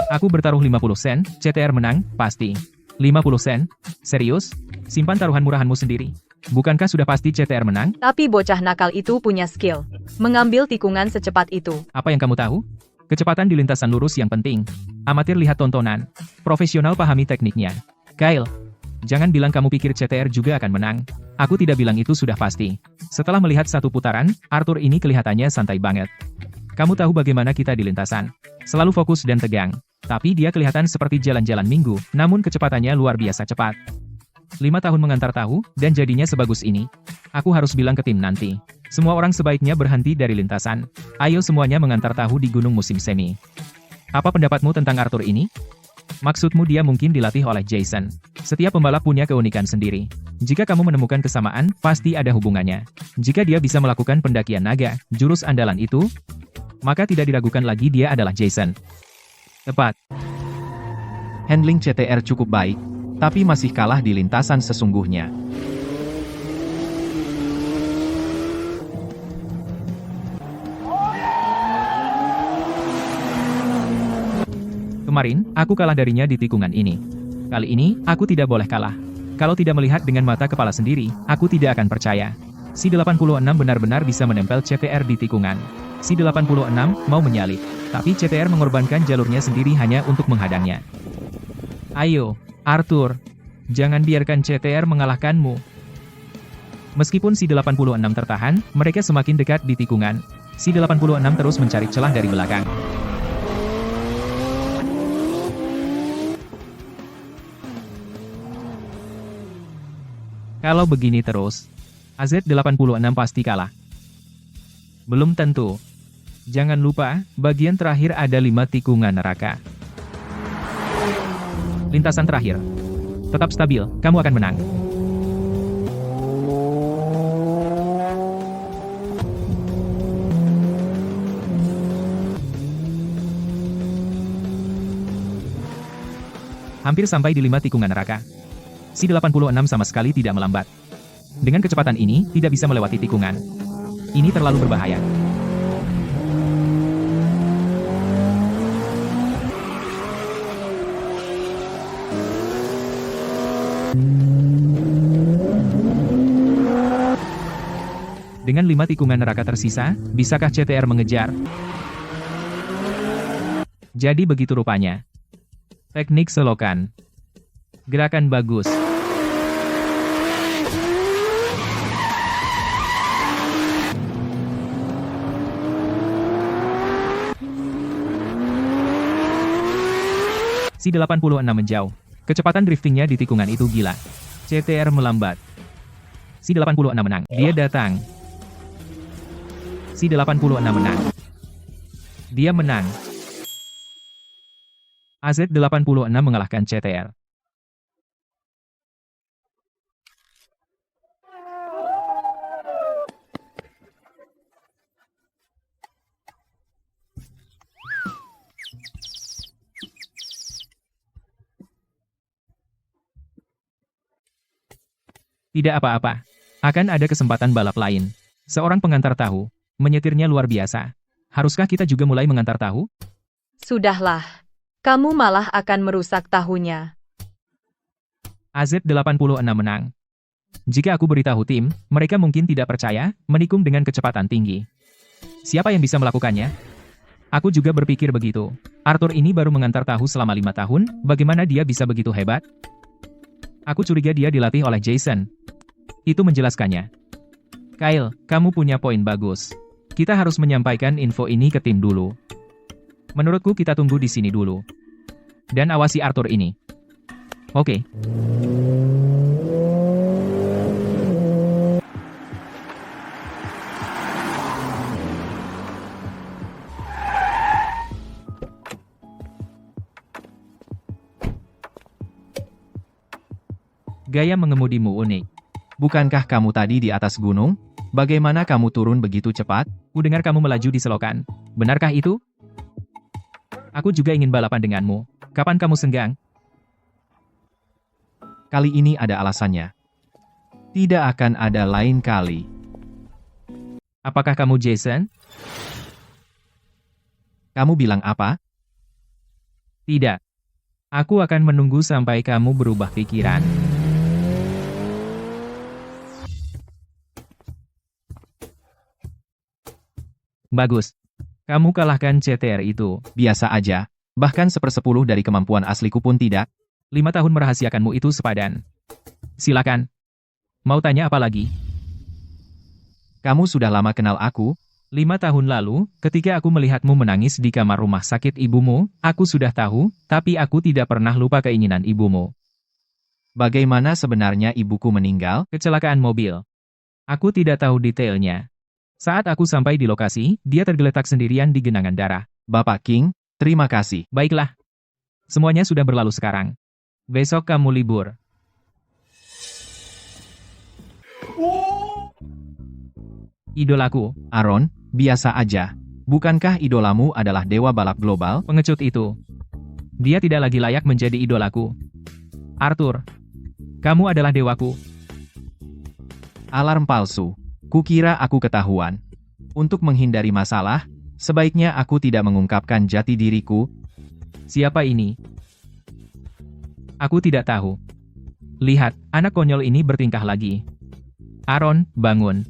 Aku bertaruh 50 sen, CTR menang, pasti. 50 sen? Serius? Simpan taruhan murahanmu sendiri. Bukankah sudah pasti CTR menang? Tapi bocah nakal itu punya skill. Mengambil tikungan secepat itu. Apa yang kamu tahu? Kecepatan di lintasan lurus yang penting. Amatir lihat tontonan. Profesional pahami tekniknya. Kyle, jangan bilang kamu pikir CTR juga akan menang. Aku tidak bilang itu sudah pasti. Setelah melihat satu putaran, Arthur ini kelihatannya santai banget. Kamu tahu bagaimana kita di lintasan. Selalu fokus dan tegang. Tapi dia kelihatan seperti jalan-jalan minggu, namun kecepatannya luar biasa cepat. 5 tahun mengantar tahu, dan jadinya sebagus ini. Aku harus bilang ke tim nanti. Semua orang sebaiknya berhenti dari lintasan. Ayo semuanya mengantar tahu di gunung musim semi. Apa pendapatmu tentang Arthur ini? Maksudmu dia mungkin dilatih oleh Jason. Setiap pembalap punya keunikan sendiri. Jika kamu menemukan kesamaan, pasti ada hubungannya. Jika dia bisa melakukan pendakian naga, jurus andalan itu, maka tidak diragukan lagi dia adalah Jason. Tepat. Handling CTR cukup baik, tapi masih kalah di lintasan sesungguhnya. Kemarin, aku kalah darinya di tikungan ini. Kali ini, aku tidak boleh kalah. Kalau tidak melihat dengan mata kepala sendiri, aku tidak akan percaya. Si 86 benar-benar bisa menempel CTR di tikungan. Si 86 mau menyalip, tapi CTR mengorbankan jalurnya sendiri hanya untuk menghadangnya. Ayo, Arthur, jangan biarkan CTR mengalahkanmu. Meskipun si 86 tertahan, mereka semakin dekat di tikungan. Si 86 terus mencari celah dari belakang. Kalau begini terus, AZ86 pasti kalah. Belum tentu. Jangan lupa, bagian terakhir ada 5 tikungan neraka. Lintasan terakhir. Tetap stabil, kamu akan menang. Hampir sampai di 5 tikungan neraka. Si 86 sama sekali tidak melambat. Dengan kecepatan ini, tidak bisa melewati tikungan. Ini terlalu berbahaya. Dengan 5 tikungan neraka tersisa, bisakah CTR mengejar? Jadi begitu rupanya. Teknik selokan. Gerakan bagus. Si 86 menjauh. Kecepatan driftingnya di tikungan itu gila. CTR melambat. Si 86 menang. Dia datang. Si 86 menang. Dia menang. AZ86 mengalahkan CTR. Tidak apa-apa. Akan ada kesempatan balap lain. Seorang pengantar tahu. Menyetirnya luar biasa. Haruskah kita juga mulai mengantar tahu? Sudahlah. Kamu malah akan merusak tahunya. AZ86 menang. Jika aku beritahu tim, mereka mungkin tidak percaya, menikung dengan kecepatan tinggi. Siapa yang bisa melakukannya? Aku juga berpikir begitu. Arthur ini baru mengantar tahu selama 5 tahun, bagaimana dia bisa begitu hebat? Aku curiga dia dilatih oleh Jason. Itu menjelaskannya. Kyle, kamu punya poin bagus. Kita harus menyampaikan info ini ke tim dulu. Menurutku kita tunggu di sini dulu. Dan awasi Arthur ini. Oke. Gaya mengemudimu unik. Bukankah kamu tadi di atas gunung? Bagaimana kamu turun begitu cepat? Kudengar kamu melaju di selokan. Benarkah itu? Aku juga ingin balapan denganmu. Kapan kamu senggang? Kali ini ada alasannya. Tidak akan ada lain kali. Apakah kamu Jason? Kamu bilang apa? Tidak. Aku akan menunggu sampai kamu berubah pikiran. Bagus. Kamu kalahkan CTR itu. Biasa aja. Bahkan 1/10 dari kemampuan asliku pun tidak. 5 tahun merahasiakanmu itu sepadan. Silakan. Mau tanya apa lagi? Kamu sudah lama kenal aku? 5 tahun lalu, ketika aku melihatmu menangis di kamar rumah sakit ibumu, aku sudah tahu, tapi aku tidak pernah lupa keinginan ibumu. Bagaimana sebenarnya ibuku meninggal? Kecelakaan mobil. Aku tidak tahu detailnya. Saat aku sampai di lokasi, dia tergeletak sendirian di genangan darah. Bapak King, terima kasih. Baiklah. Semuanya sudah berlalu sekarang. Besok kamu libur. Idolaku, Aaron, biasa aja. Bukankah idolamu adalah dewa balap global? pengecut itu. Dia tidak lagi layak menjadi idolaku. Arthur, kamu adalah dewaku. Alarm palsu. Kukira aku ketahuan. Untuk menghindari masalah, sebaiknya aku tidak mengungkapkan jati diriku. Siapa ini? Aku tidak tahu. Lihat, anak konyol ini bertingkah lagi. Aaron, bangun.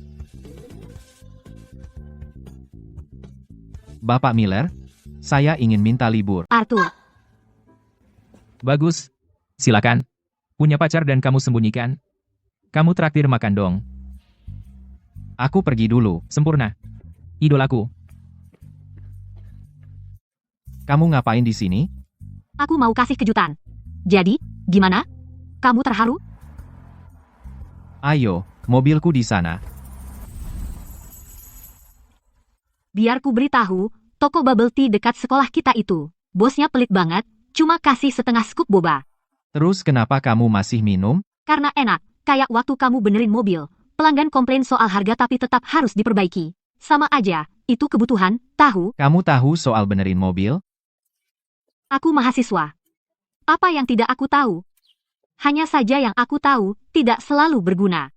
Bapak Miller, saya ingin minta libur. Arthur, Bagus. Silakan. Punya pacar dan kamu sembunyikan. Kamu traktir makan dong. Aku pergi dulu. Sempurna. Idolaku. Kamu ngapain di sini? aku mau kasih kejutan. Jadi, gimana? Kamu terharu? Ayo, mobilku di sana. Biar ku beritahu, toko bubble tea dekat sekolah kita itu. Bosnya pelit banget, cuma kasih setengah scoop boba. Terus kenapa kamu masih minum? Karena enak, kayak waktu kamu benerin mobil. Pelanggan komplain soal harga tapi tetap harus diperbaiki. Sama aja, itu kebutuhan, tahu? Kamu tahu soal benerin mobil? Aku mahasiswa. Apa yang tidak aku tahu? Hanya saja yang aku tahu, tidak selalu berguna.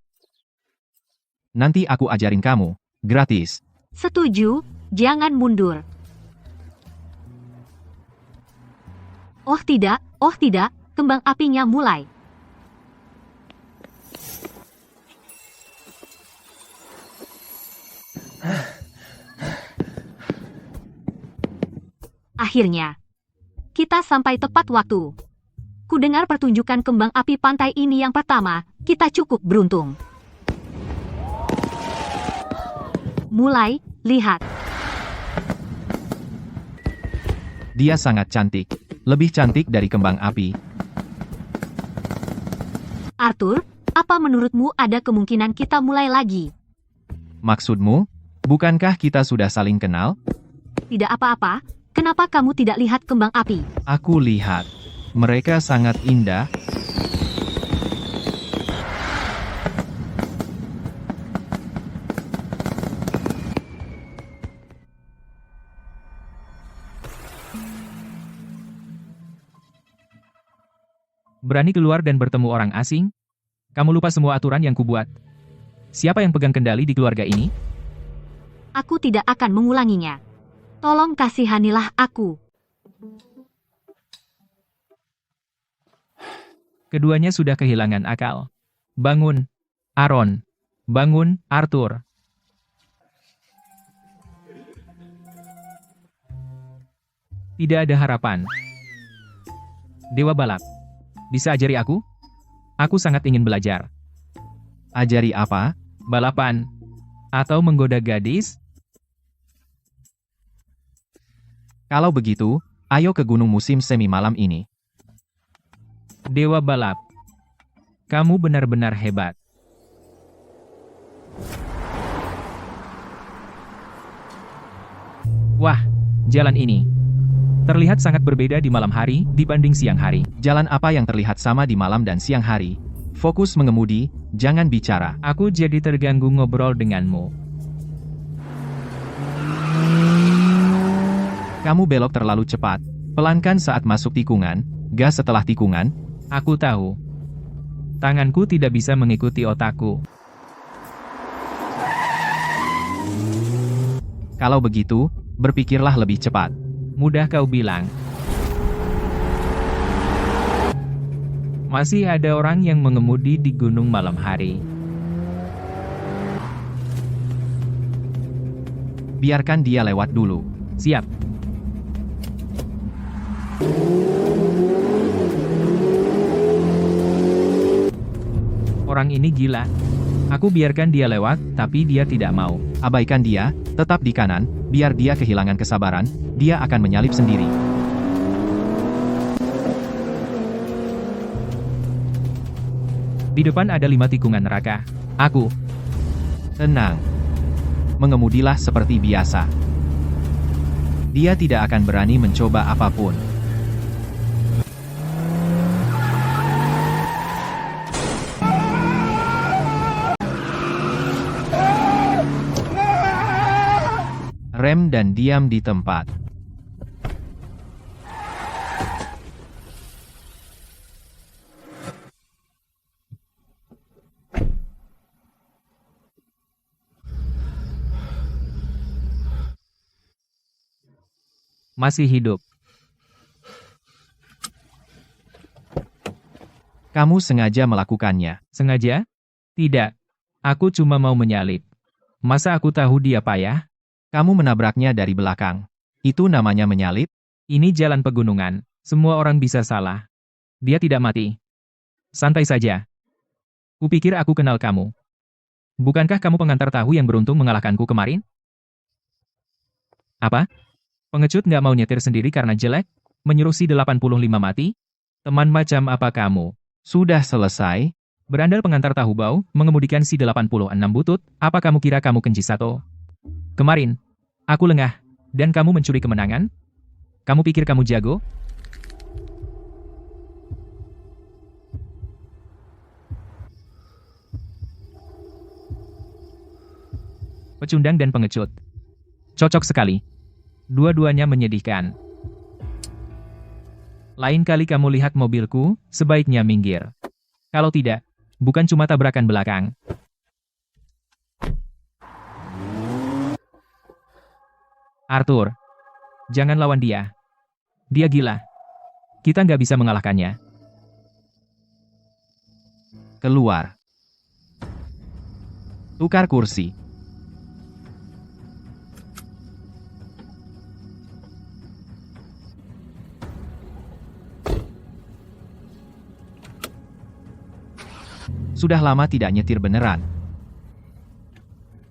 Nanti aku ajarin kamu. Gratis. Setuju, jangan mundur. Oh tidak, kembang apinya mulai. Akhirnya, kita sampai tepat waktu. Kudengar pertunjukan kembang api pantai ini yang pertama, kita cukup beruntung. Mulai, lihat. Dia sangat cantik. Lebih cantik dari kembang api. Arthur, apa menurutmu ada kemungkinan kita mulai lagi? Maksudmu? Bukankah kita sudah saling kenal? Tidak apa-apa, kenapa kamu tidak lihat kembang api? Aku lihat. Mereka sangat indah. Berani keluar dan bertemu orang asing? Kamu lupa semua aturan yang kubuat. Siapa yang pegang kendali di keluarga ini? Aku tidak akan mengulanginya. Tolong kasihanilah aku. Keduanya sudah kehilangan akal. Bangun, Aaron. Bangun, Arthur. Tidak ada harapan. Dewa balap. Bisa ajari aku? Aku sangat ingin belajar. Ajari apa? Balapan. Atau menggoda gadis? Kalau begitu, ayo ke gunung musim semi malam ini. Dewa balap. Kamu benar-benar hebat. Wah, jalan ini terlihat sangat berbeda di malam hari dibanding siang hari. Jalan apa yang terlihat sama di malam dan siang hari? Fokus mengemudi, jangan bicara. Aku jadi terganggu ngobrol denganmu. Kamu belok terlalu cepat. Pelankan saat masuk tikungan, gas setelah tikungan. Aku tahu. Tanganku tidak bisa mengikuti otakku. Kalau begitu, berpikirlah lebih cepat. Mudah kau bilang. Masih ada orang yang mengemudi di gunung malam hari. Biarkan dia lewat dulu. Siap. Orang ini gila. Aku biarkan dia lewat, tapi dia tidak mau. Abaikan dia, tetap di kanan, biar dia kehilangan kesabaran, dia akan menyalip sendiri. Di depan ada 5 tikungan neraka. Aku. Tenang. Mengemudilah seperti biasa. Dia tidak akan berani mencoba apapun. Rem dan diam di tempat. Masih hidup. Kamu sengaja melakukannya. Sengaja? Tidak. Aku cuma mau menyalip. Masa aku tahu dia payah? Kamu menabraknya dari belakang. Itu namanya menyalip? Ini jalan pegunungan. Semua orang bisa salah. Dia tidak mati. Santai saja. Kupikir aku kenal kamu. Bukankah kamu pengantar tahu yang beruntung mengalahkanku kemarin? Apa? Pengecut nggak mau nyetir sendiri karena jelek? Menyuruh si 85 mati? Teman macam apa kamu? Sudah selesai? Berandal pengantar tahu bau, mengemudikan si 86 butut, apa kamu kira kamu Kenji Sato? Kemarin, aku lengah, dan kamu mencuri kemenangan? Kamu pikir kamu jago? Pecundang dan pengecut. Cocok sekali. Dua-duanya menyedihkan. Lain kali kamu lihat mobilku, sebaiknya minggir. Kalau tidak, bukan cuma tabrakan belakang. Arthur, jangan lawan dia. Dia gila. Kita nggak bisa mengalahkannya. Keluar. Tukar kursi. Sudah lama tidak nyetir beneran.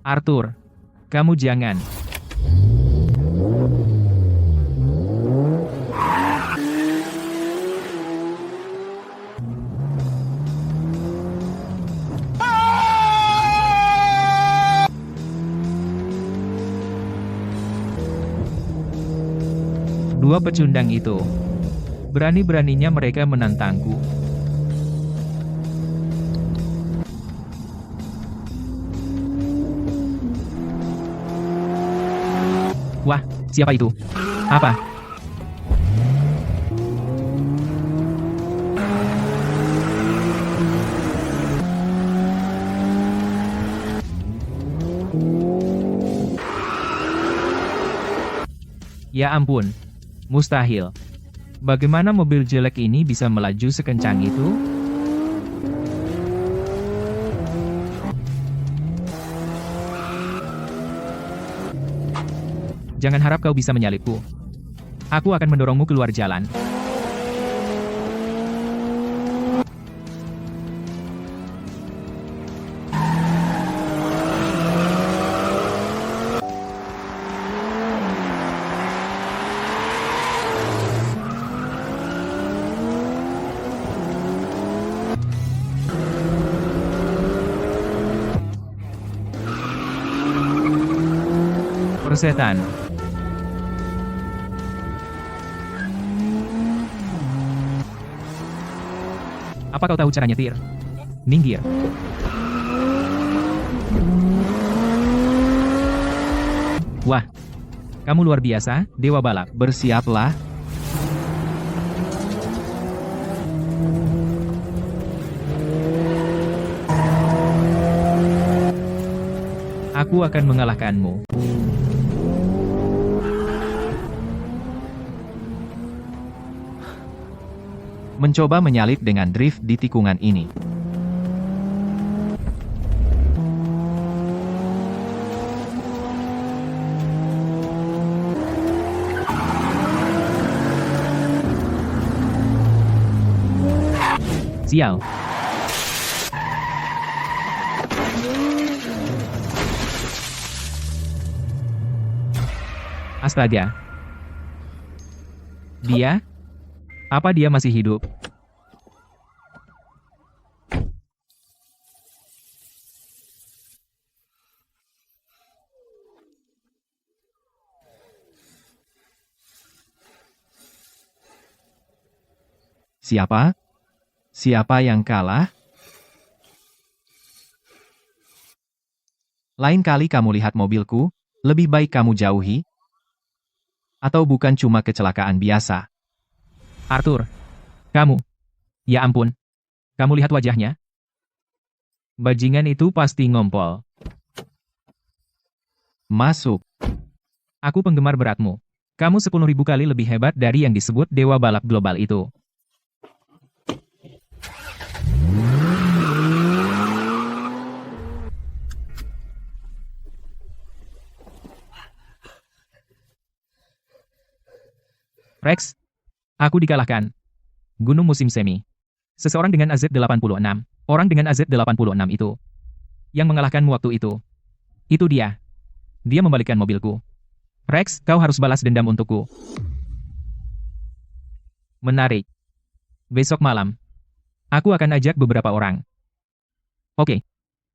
Arthur, kamu jangan. Dua pecundang itu. Berani-beraninya mereka menantangku. Wah, siapa itu? Apa? Ya ampun. Mustahil. Bagaimana mobil jelek ini bisa melaju sekencang itu? Jangan harap kau bisa menyalipku. Aku akan mendorongmu keluar jalan. Persetan. Apa kau tahu cara nyetir? Minggir. Wah, kamu luar biasa, dewa balap. Bersiaplah. Aku akan mengalahkanmu. Mencoba menyalip dengan drift di tikungan ini. Sial. Astaga. Dia? Apa dia masih hidup? Siapa? Siapa yang kalah? Lain kali kamu lihat mobilku, lebih baik kamu jauhi. Atau bukan cuma kecelakaan biasa? Arthur. Kamu. Ya ampun. Kamu lihat wajahnya? Bajingan itu pasti ngompol. Masuk. Aku penggemar beratmu. Kamu 10.000 kali lebih hebat dari yang disebut dewa balap global itu. Rex, aku dikalahkan. Gunung musim semi. Seseorang dengan AZ-86. Orang dengan AZ-86 itu. Yang mengalahkanmu waktu itu. Itu dia. Dia membalikkan mobilku. Rex, kau harus balas dendam untukku. Menarik. Besok malam. Aku akan ajak beberapa orang. Oke.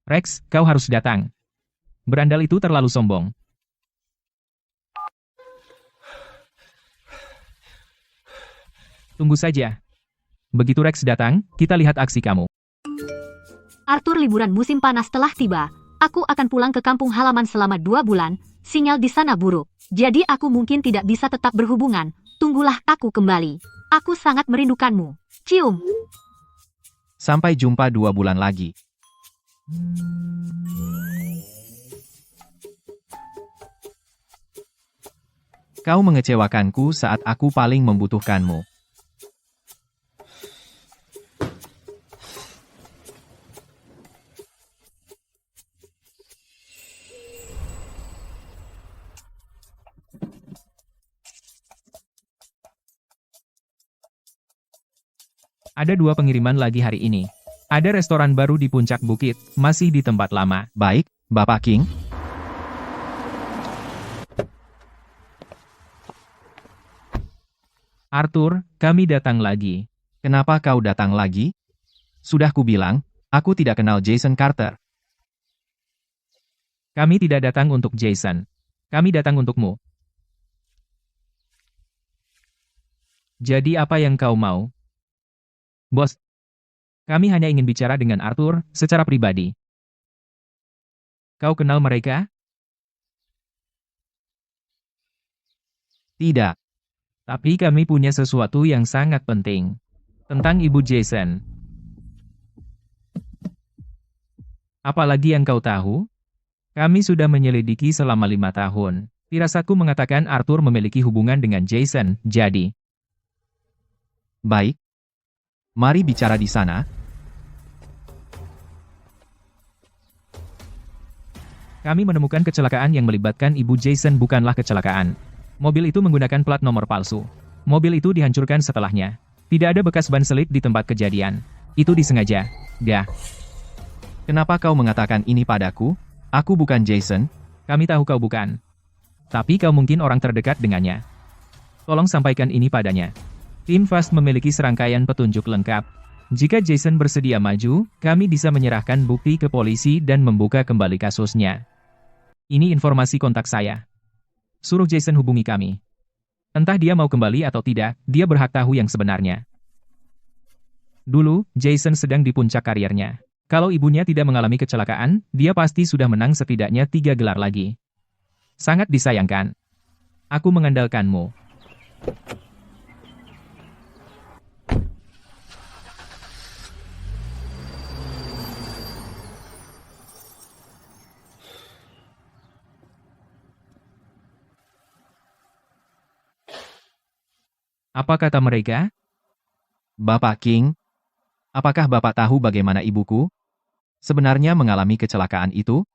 Rex, kau harus datang. Berandal itu terlalu sombong. Tunggu saja. Begitu Rex datang, kita lihat aksi kamu. Arthur, liburan musim panas telah tiba. Aku akan pulang ke kampung halaman selama 2 bulan. Sinyal di sana buruk. Jadi aku mungkin tidak bisa tetap berhubungan. Tunggulah aku kembali. Aku sangat merindukanmu. Cium. Sampai jumpa 2 bulan lagi. Kau mengecewakanku saat aku paling membutuhkanmu. Ada 2 pengiriman lagi hari ini. Ada restoran baru di puncak bukit, masih di tempat lama. Baik, Bapak King. Arthur, kami datang lagi. Kenapa kau datang lagi? Sudah kubilang, aku tidak kenal Jason Carter. Kami tidak datang untuk Jason. Kami datang untukmu. Jadi apa yang kau mau? Bos, kami hanya ingin bicara dengan Arthur secara pribadi. Kau kenal mereka? Tidak. Tapi kami punya sesuatu yang sangat penting. Tentang Ibu Jason. Apalagi yang kau tahu? Kami sudah menyelidiki selama 5 tahun. Firasatku mengatakan Arthur memiliki hubungan dengan Jason, jadi. Baik. Mari bicara di sana. Kami menemukan kecelakaan yang melibatkan Ibu Jason bukanlah kecelakaan. Mobil itu menggunakan plat nomor palsu. Mobil itu dihancurkan setelahnya. Tidak ada bekas ban selip di tempat kejadian. Itu disengaja. Dah. Kenapa kau mengatakan ini padaku? Aku bukan Jason. Kami tahu kau bukan. Tapi kau mungkin orang terdekat dengannya. Tolong sampaikan ini padanya. Tim Fast memiliki serangkaian petunjuk lengkap. Jika Jason bersedia maju, kami bisa menyerahkan bukti ke polisi dan membuka kembali kasusnya. Ini informasi kontak saya. Suruh Jason hubungi kami. Entah dia mau kembali atau tidak, dia berhak tahu yang sebenarnya. Dulu, Jason sedang di puncak karirnya. Kalau ibunya tidak mengalami kecelakaan, dia pasti sudah menang setidaknya 3 gelar lagi. Sangat disayangkan. Aku mengandalkanmu. Apa kata mereka? Bapak King, apakah Bapak tahu bagaimana ibuku sebenarnya mengalami kecelakaan itu?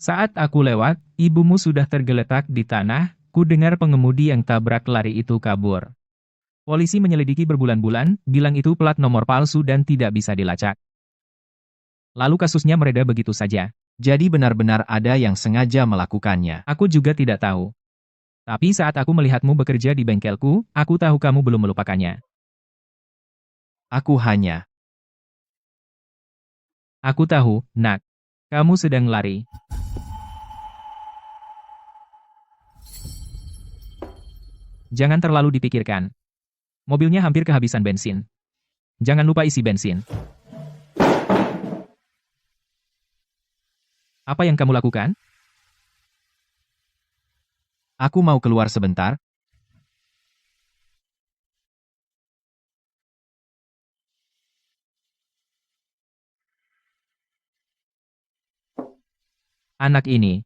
Saat aku lewat, ibumu sudah tergeletak di tanah, ku dengar pengemudi yang tabrak lari itu kabur. Polisi menyelidiki berbulan-bulan, bilang itu plat nomor palsu dan tidak bisa dilacak. Lalu kasusnya mereda begitu saja. Jadi benar-benar ada yang sengaja melakukannya. Aku juga tidak tahu. Tapi saat aku melihatmu bekerja di bengkelku, aku tahu kamu belum melupakannya. Aku hanya Aku tahu, nak. Kamu sedang lari. Jangan terlalu dipikirkan. Mobilnya hampir kehabisan bensin. Jangan lupa isi bensin. Apa yang kamu lakukan? Aku mau keluar sebentar. Anak ini.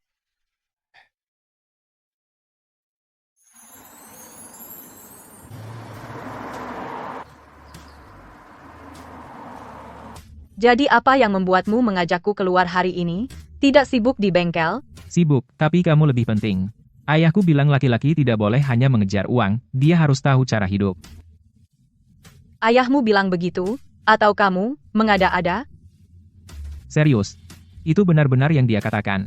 Jadi apa yang membuatmu mengajakku keluar hari ini? Tidak sibuk di bengkel? Sibuk, tapi kamu lebih penting. Ayahku bilang laki-laki tidak boleh hanya mengejar uang, dia harus tahu cara hidup. Ayahmu bilang begitu? Atau kamu, mengada-ada? Serius. Itu benar-benar yang dia katakan.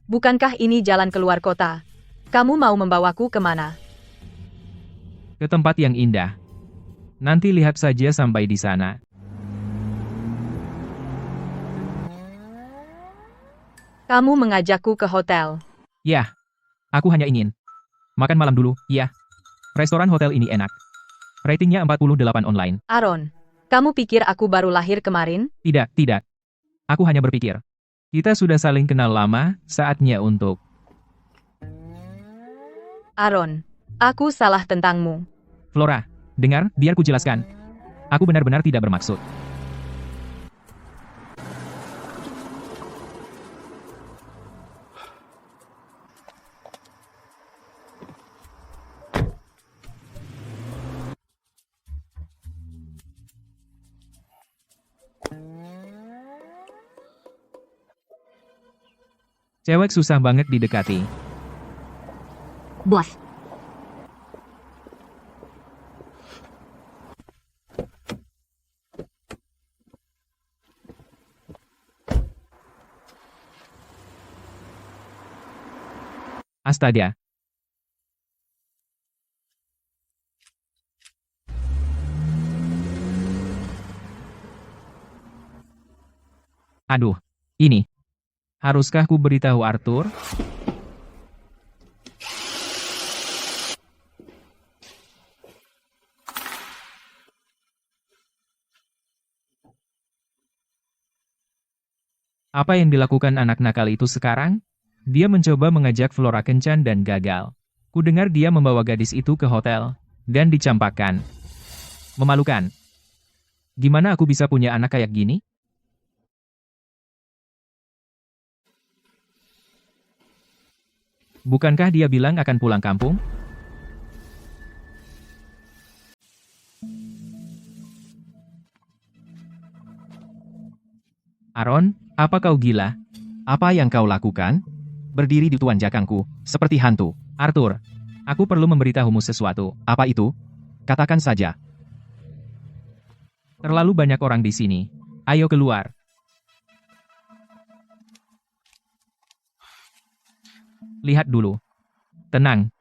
Bukankah ini jalan keluar kota? Kamu mau membawaku kemana? Ke tempat yang indah. Nanti lihat saja sampai di sana. Kamu mengajakku ke hotel. Yah, aku hanya ingin makan malam dulu, ya. Restoran hotel ini enak. Ratingnya 48 online. Aaron, kamu pikir aku baru lahir kemarin? Tidak, tidak. Aku hanya berpikir. Kita sudah saling kenal lama, saatnya untuk... Aaron, aku salah tentangmu. Flora, dengar, biar ku jelaskan. Aku benar-benar tidak bermaksud. Cewek susah banget didekati. Bos. Astaga. Aduh, ini. Haruskah ku beritahu Arthur? Apa yang dilakukan anak nakal itu sekarang? Dia mencoba mengajak Flora kencan dan gagal. Ku dengar dia membawa gadis itu ke hotel, dan dicampakkan. Memalukan. Gimana aku bisa punya anak kayak gini? Bukankah dia bilang akan pulang kampung? Aaron, apa kau gila? Apa yang kau lakukan? Berdiri di tuan jakangku, seperti hantu. Arthur, aku perlu memberitahumu sesuatu. Apa itu? Katakan saja. Terlalu banyak orang di sini. Ayo keluar. Lihat dulu. Tenang.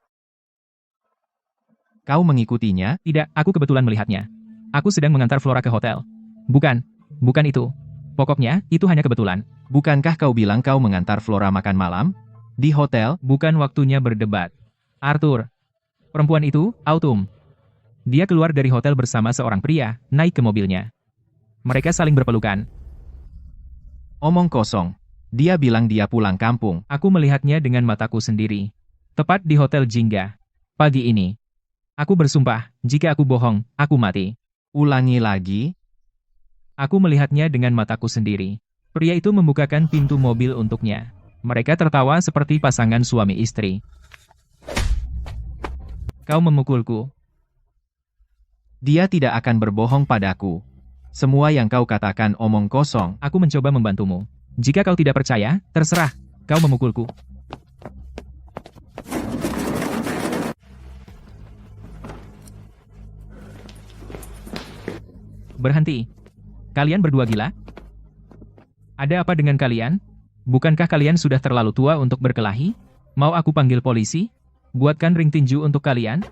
Kau mengikutinya? Tidak, aku kebetulan melihatnya. Aku sedang mengantar Flora ke hotel. Bukan itu. Pokoknya, itu hanya kebetulan. Bukankah kau bilang kau mengantar Flora makan malam? Di hotel? Bukan waktunya berdebat. Arthur. Perempuan itu, Autumn. Dia keluar dari hotel bersama seorang pria, naik ke mobilnya. Mereka saling berpelukan. Omong kosong. Dia bilang dia pulang kampung. Aku melihatnya dengan mataku sendiri. Tepat di Hotel Jingga. Pagi ini. Aku bersumpah, jika aku bohong, aku mati. Ulangi lagi. Aku melihatnya dengan mataku sendiri. Pria itu membukakan pintu mobil untuknya. Mereka tertawa seperti pasangan suami istri. Kau memukulku. Dia tidak akan berbohong padaku. Semua yang kau katakan omong kosong. Aku mencoba membantumu. Jika kau tidak percaya, terserah. Kau memukulku. Berhenti. Kalian berdua gila? Ada apa dengan kalian? Bukankah kalian sudah terlalu tua untuk berkelahi? Mau aku panggil polisi? Buatkan ring tinju untuk kalian?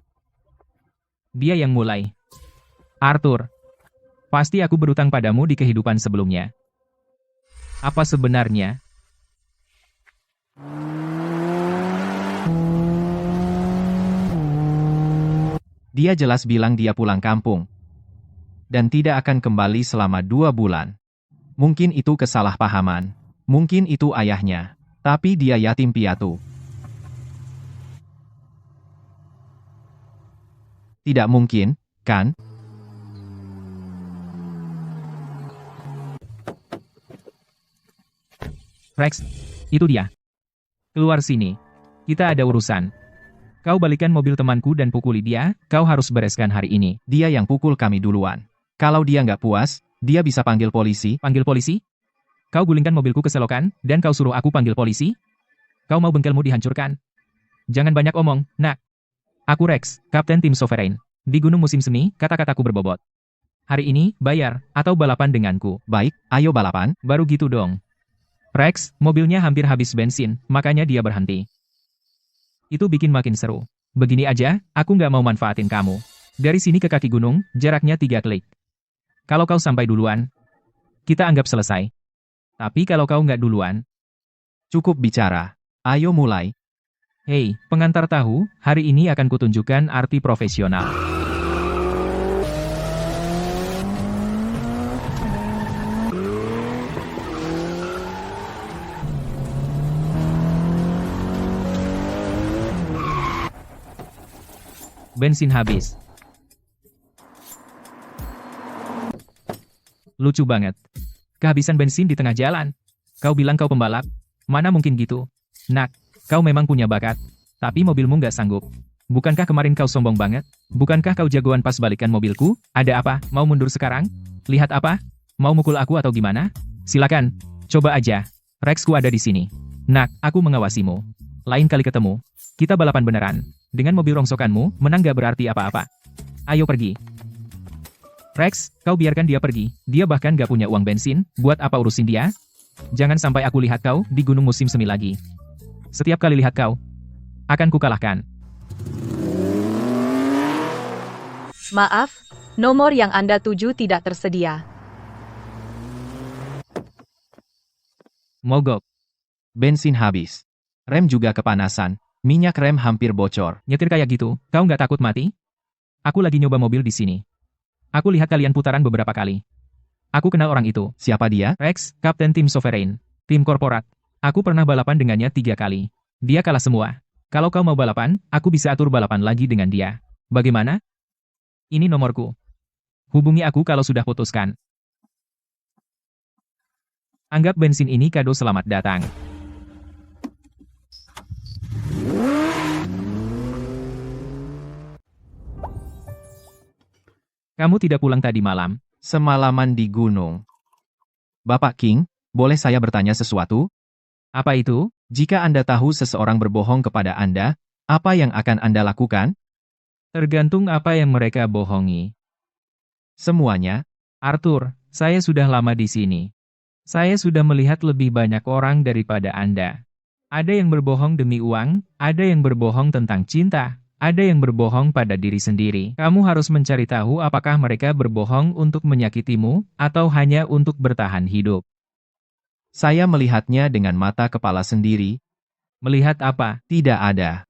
Dia yang mulai. Arthur. Pasti aku berutang padamu di kehidupan sebelumnya. Apa sebenarnya? Dia jelas bilang dia pulang kampung. Dan tidak akan kembali selama 2 bulan. Mungkin itu kesalahpahaman. Mungkin itu ayahnya. Tapi dia yatim piatu. Tidak mungkin, kan? Rex, itu dia. Keluar sini. Kita ada urusan. Kau balikan mobil temanku dan pukuli dia, kau harus bereskan hari ini. Dia yang pukul kami duluan. Kalau dia nggak puas, dia bisa panggil polisi. Panggil polisi? Kau gulingkan mobilku ke selokan, dan kau suruh aku panggil polisi? Kau mau bengkelmu dihancurkan? Jangan banyak omong, nak. Aku Rex, Kapten Tim Sovereign. Di Gunung Musim Semi, kata-kataku berbobot. Hari ini, bayar, atau balapan denganku. Baik, ayo balapan. Baru gitu dong. Rex, mobilnya hampir habis bensin, makanya dia berhenti. Itu bikin makin seru. Begini aja, aku nggak mau manfaatin kamu. Dari sini ke kaki gunung, jaraknya 3 klik. Kalau kau sampai duluan, kita anggap selesai. Tapi kalau kau nggak duluan, Cukup bicara. Ayo mulai. hei, pengantar tahu, hari ini akan kutunjukkan arti profesional. Bensin habis. Lucu banget. Kehabisan bensin di tengah jalan. Kau bilang kau pembalap? Mana mungkin gitu. Nak, kau memang punya bakat. Tapi mobilmu nggak sanggup. Bukankah kemarin kau sombong banget? Bukankah kau jagoan pas balikan mobilku? Ada apa? Mau mundur sekarang? Lihat apa? Mau mukul aku atau gimana? Silakan. Coba aja. Rexku ada di sini. Nak, aku mengawasimu. Lain kali ketemu. Kita balapan beneran. Dengan mobil rongsokanmu, menang gak berarti apa-apa. Ayo pergi. Rex, kau biarkan dia pergi. Dia bahkan gak punya uang bensin, buat apa urusin dia? Jangan sampai aku lihat kau di Gunung Musim Semi lagi. Setiap kali lihat kau, akan kukalahkan. Maaf, nomor yang Anda tuju tidak tersedia. Mogok. Bensin habis. Rem juga kepanasan. Minyak rem hampir bocor. Nyetir kayak gitu, kau nggak takut mati? Aku lagi nyoba mobil di sini. Aku lihat kalian putaran beberapa kali. Aku kenal orang itu. Siapa dia? Rex, Kapten Tim Sovereign. Tim korporat. Aku pernah balapan dengannya 3 kali. Dia kalah semua. Kalau kau mau balapan, aku bisa atur balapan lagi dengan dia. Bagaimana? Ini nomorku. Hubungi aku kalau sudah putuskan. Anggap bensin ini kado selamat datang. Kamu tidak pulang tadi malam. Semalaman di gunung. Bapak King, boleh saya bertanya sesuatu? Apa itu? Jika Anda tahu seseorang berbohong kepada Anda, apa yang akan Anda lakukan? Tergantung apa yang mereka bohongi. Semuanya. Arthur, saya sudah lama di sini. Saya sudah melihat lebih banyak orang daripada Anda. Ada yang berbohong demi uang, ada yang berbohong tentang cinta, ada yang berbohong pada diri sendiri. Kamu harus mencari tahu apakah mereka berbohong untuk menyakitimu, atau hanya untuk bertahan hidup. Saya melihatnya dengan mata kepala sendiri. Melihat apa? Tidak ada.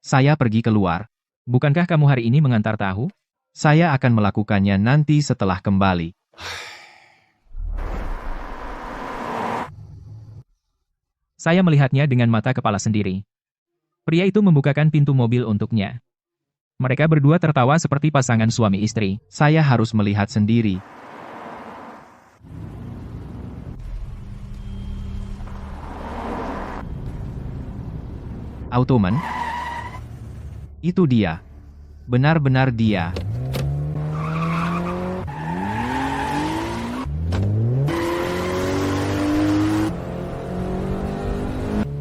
Saya pergi keluar. Bukankah kamu hari ini mengantar tahu? Saya akan melakukannya nanti setelah kembali. Saya melihatnya dengan mata kepala sendiri. Pria itu membukakan pintu mobil untuknya. Mereka berdua tertawa seperti pasangan suami istri. Saya harus melihat sendiri. Automan? Itu dia. Benar-benar dia.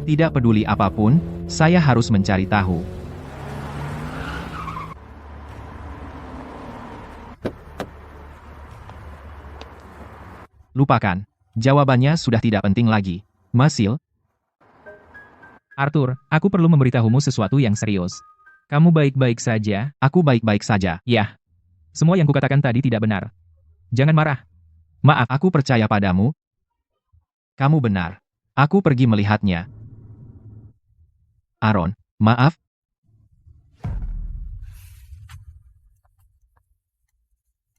Tidak peduli apapun, saya harus mencari tahu. Lupakan. Jawabannya sudah tidak penting lagi. Masil, Arthur, aku perlu memberitahumu sesuatu yang serius. Kamu baik-baik saja? aku baik-baik saja. Ya. Semua yang kukatakan tadi tidak benar. Jangan marah. Maaf, Aku percaya padamu. Kamu benar. Aku pergi melihatnya. Aaron, maaf.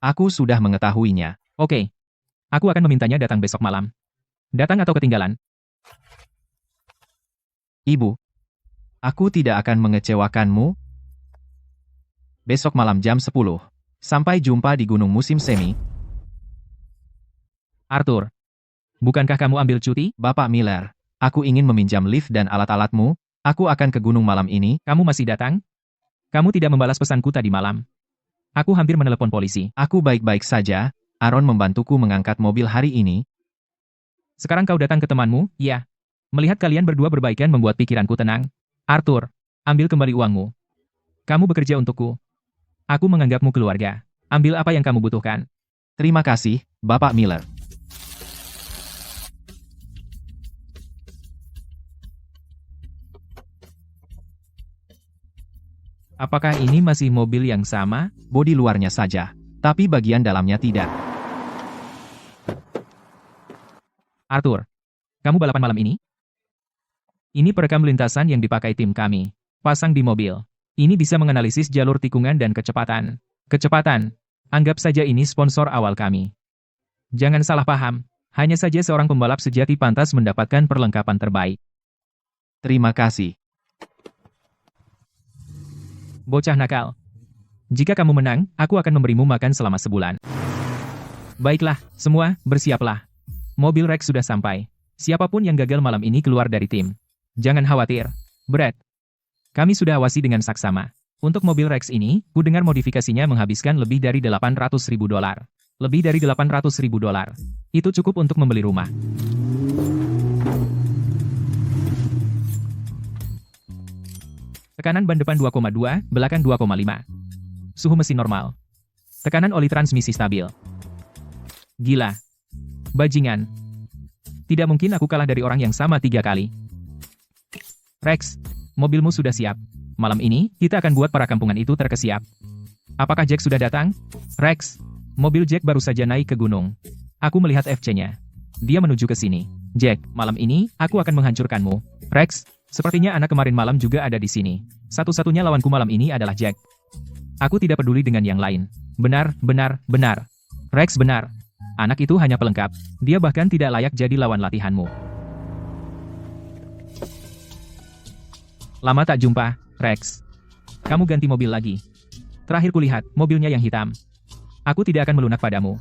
Aku sudah mengetahuinya. oke. Aku akan memintanya datang besok malam. Datang atau ketinggalan? Ibu, aku tidak akan mengecewakanmu. Besok malam jam 10. Sampai jumpa di Gunung Musim Semi. Arthur, bukankah kamu ambil cuti? Bapak Miller, aku ingin meminjam lift dan alat-alatmu. Aku akan ke gunung malam ini. Kamu masih datang? Kamu tidak membalas pesanku tadi malam. Aku hampir menelepon polisi. Aku baik-baik saja. Aaron membantuku mengangkat mobil hari ini. Sekarang kau datang ke temanmu, ya. Melihat kalian berdua berbaikan membuat pikiranku tenang. Arthur, ambil kembali uangmu. Kamu bekerja untukku. Aku menganggapmu keluarga. Ambil apa yang kamu butuhkan. Terima kasih, Bapak Miller. Apakah ini masih mobil yang sama? Bodi luarnya saja, tapi bagian dalamnya tidak. Arthur, kamu balapan malam ini? Ini perekam lintasan yang dipakai tim kami. Pasang di mobil. Ini bisa menganalisis jalur tikungan dan kecepatan. Kecepatan. Anggap saja ini sponsor awal kami. Jangan salah paham. Hanya saja seorang pembalap sejati pantas mendapatkan perlengkapan terbaik. Terima kasih. Bocah nakal. Jika kamu menang, aku akan memberimu makan selama sebulan. Baiklah, semua, bersiaplah. Mobil Rex sudah sampai. Siapapun yang gagal malam ini keluar dari tim. Jangan khawatir. Brad. Kami sudah awasi dengan saksama. Untuk mobil Rex ini, ku dengar modifikasinya menghabiskan lebih dari $800.000. Lebih dari $800.000. Itu cukup untuk membeli rumah. Tekanan ban depan 2,2, belakang 2,5. Suhu mesin normal. Tekanan oli transmisi stabil. Gila. Bajingan. Tidak mungkin aku kalah dari orang yang sama 3 kali. Rex, mobilmu sudah siap. Malam ini, kita akan buat para kampungan itu terkesiap. Apakah Jack sudah datang? Rex, mobil Jack baru saja naik ke gunung. Aku melihat FC-nya. Dia menuju ke sini. Jack, malam ini, aku akan menghancurkanmu. Rex, sepertinya anak kemarin malam juga ada di sini. Satu-satunya lawanku malam ini adalah Jack. Aku tidak peduli dengan yang lain. Benar, benar, benar. Rex benar. Anak itu hanya pelengkap. Dia bahkan tidak layak jadi lawan latihanmu. Lama tak jumpa, Rex. Kamu ganti mobil lagi. Terakhir kulihat, mobilnya yang hitam. Aku tidak akan melunak padamu.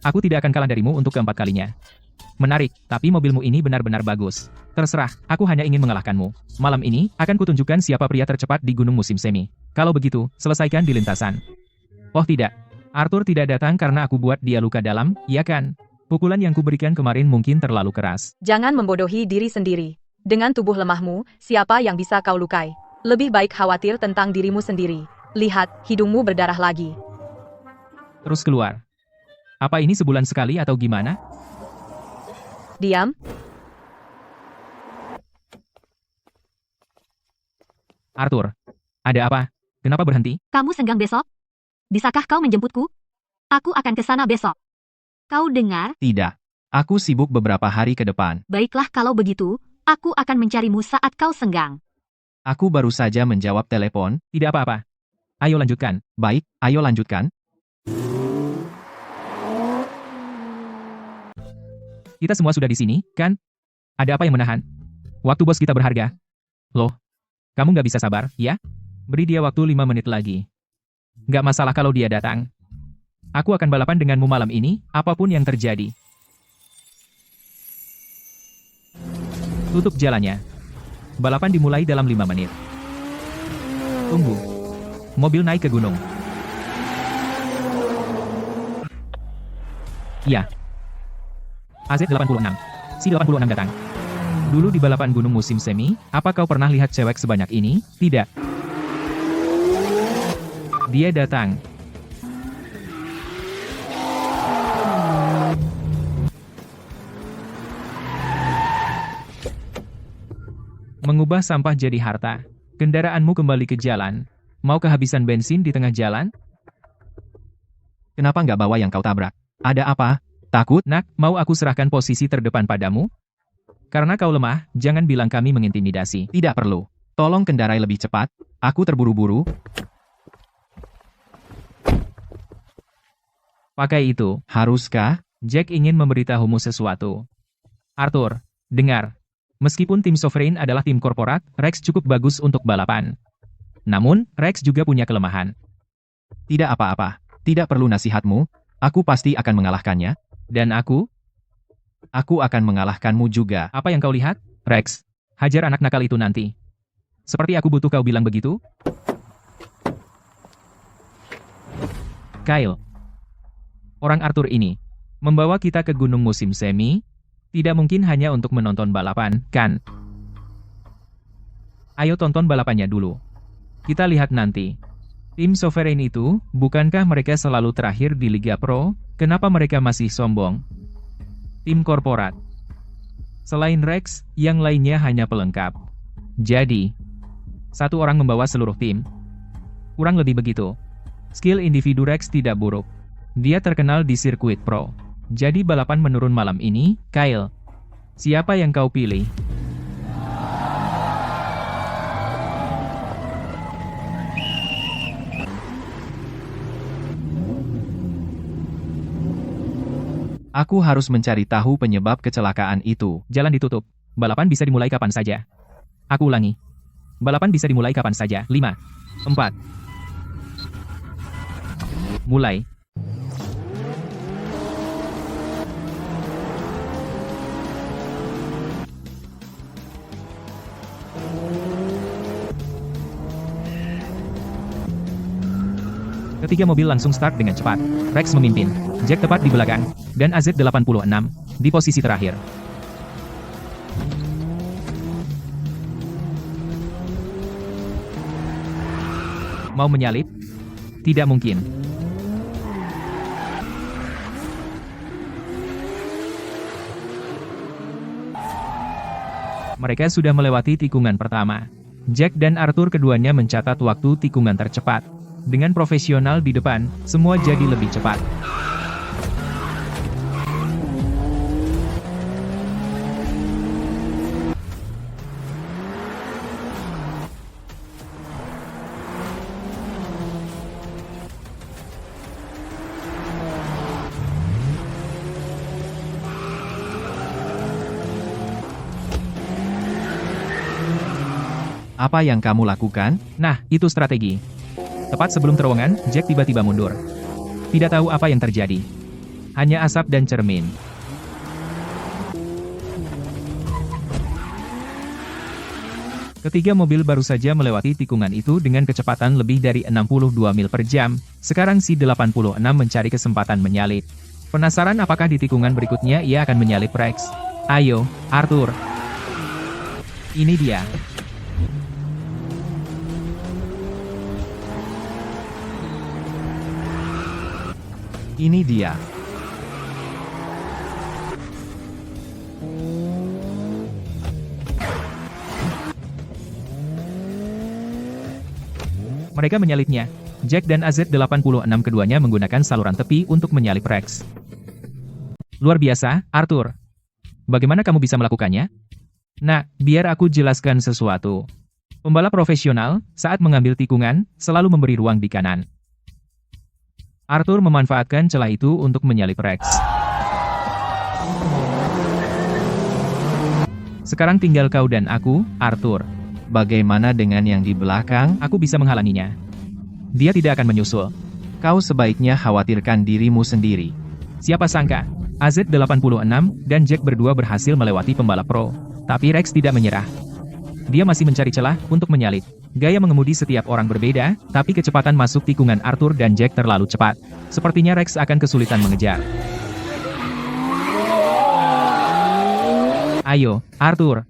Aku tidak akan kalah darimu untuk keempat kalinya. Menarik, tapi mobilmu ini benar-benar bagus. Terserah, aku hanya ingin mengalahkanmu. Malam ini, akan kutunjukkan siapa pria tercepat di Gunung Musim Semi. Kalau begitu, selesaikan di lintasan. Oh tidak. Arthur tidak datang karena aku buat dia luka dalam, iya kan? Pukulan yang kuberikan kemarin mungkin terlalu keras. Jangan membodohi diri sendiri. Dengan tubuh lemahmu, siapa yang bisa kau lukai? Lebih baik khawatir tentang dirimu sendiri. Lihat, hidungmu berdarah lagi. Terus keluar. Apa ini sebulan sekali atau gimana? Diam. Arthur. Ada apa? Kenapa berhenti? Kamu senggang besok? Bisakah kau menjemputku? Aku akan ke sana besok. Kau dengar? Tidak. Aku sibuk beberapa hari ke depan. Baiklah kalau begitu, aku akan mencarimu saat kau senggang. Aku baru saja menjawab telepon. Tidak apa-apa. Ayo lanjutkan. Baik, ayo lanjutkan. Kita semua sudah di sini, kan? Ada apa yang menahan? Waktu bos kita berharga. Loh, kamu nggak bisa sabar, ya? Beri dia waktu 5 menit lagi. Nggak masalah kalau dia datang. Aku akan balapan denganmu malam ini, apapun yang terjadi. Tutup jalannya. Balapan dimulai dalam 5 menit. Tunggu. Mobil naik ke gunung. Iya. AZ86. Si 86 datang. Dulu di balapan gunung musim semi, apa kau pernah lihat cewek sebanyak ini? Tidak. Dia datang. Mengubah sampah jadi harta. Kendaraanmu kembali ke jalan. Mau kehabisan bensin di tengah jalan? Kenapa nggak bawa yang kau tabrak? Ada apa? Takut? Nak, mau aku serahkan posisi terdepan padamu? Karena kau lemah, jangan bilang kami mengintimidasi. Tidak perlu. Tolong kendarai lebih cepat. Aku terburu-buru. Pakai itu. Haruskah? Jack ingin memberitahumu sesuatu. Arthur, dengar. Meskipun tim Sovereign adalah tim korporat, Rex cukup bagus untuk balapan. Namun, Rex juga punya kelemahan. Tidak apa-apa. Tidak perlu nasihatmu. Aku pasti akan mengalahkannya. Dan aku? Aku akan mengalahkanmu juga. Apa yang kau lihat? Rex, hajar anak nakal itu nanti. Seperti aku butuh kau bilang begitu? Kyle. Orang Arthur ini membawa kita ke gunung musim semi. Tidak mungkin hanya untuk menonton balapan, kan? Ayo tonton balapannya dulu. Kita lihat nanti. Tim Sovereign itu, bukankah mereka selalu terakhir di Liga Pro? Kenapa mereka masih sombong? Tim korporat. Selain Rex, yang lainnya hanya pelengkap. Jadi, satu orang membawa seluruh tim. Kurang lebih begitu. Skill individu Rex tidak buruk. Dia terkenal di sirkuit pro. Jadi balapan menurun malam ini, Kyle. Siapa yang kau pilih? Aku harus mencari tahu penyebab kecelakaan itu. Jalan ditutup. Balapan bisa dimulai kapan saja. Aku ulangi. Balapan bisa dimulai kapan saja. 5, 4. Mulai. Ketiga mobil langsung start dengan cepat. Rex memimpin, Jack tepat di belakang, dan AZ86 di posisi terakhir. Mau menyalip? Tidak mungkin. Mereka sudah melewati tikungan pertama. Jack dan Arthur keduanya mencatat waktu tikungan tercepat. Dengan profesional di depan, semua jadi lebih cepat. Apa yang kamu lakukan? Nah, itu strategi. Tepat sebelum terowongan, Jack tiba-tiba mundur. Tidak tahu apa yang terjadi. Hanya asap dan cermin. Ketiga mobil baru saja melewati tikungan itu dengan kecepatan lebih dari 62 mil per jam. Sekarang si 86 mencari kesempatan menyalip. Penasaran apakah di tikungan berikutnya ia akan menyalip Rex? Ayo, Arthur. Ini dia. Ini dia. Mereka menyalipnya. Jack dan AZ86 keduanya menggunakan saluran tepi untuk menyalip Rex. Luar biasa, Arthur. Bagaimana kamu bisa melakukannya? Nah, biar aku jelaskan sesuatu. Pembalap profesional, saat mengambil tikungan, selalu memberi ruang di kanan. Arthur memanfaatkan celah itu untuk menyalip Rex. Sekarang tinggal kau dan aku, Arthur. Bagaimana dengan yang di belakang? Aku bisa menghalanginya. Dia tidak akan menyusul. Kau sebaiknya khawatirkan dirimu sendiri. Siapa sangka, AZ86 dan Jack berdua berhasil melewati pembalap pro. Tapi Rex tidak menyerah. Dia masih mencari celah untuk menyalip. Gaya mengemudi setiap orang berbeda, tapi kecepatan masuk tikungan Arthur dan Jack terlalu cepat. Sepertinya Rex akan kesulitan mengejar. Ayo, Arthur.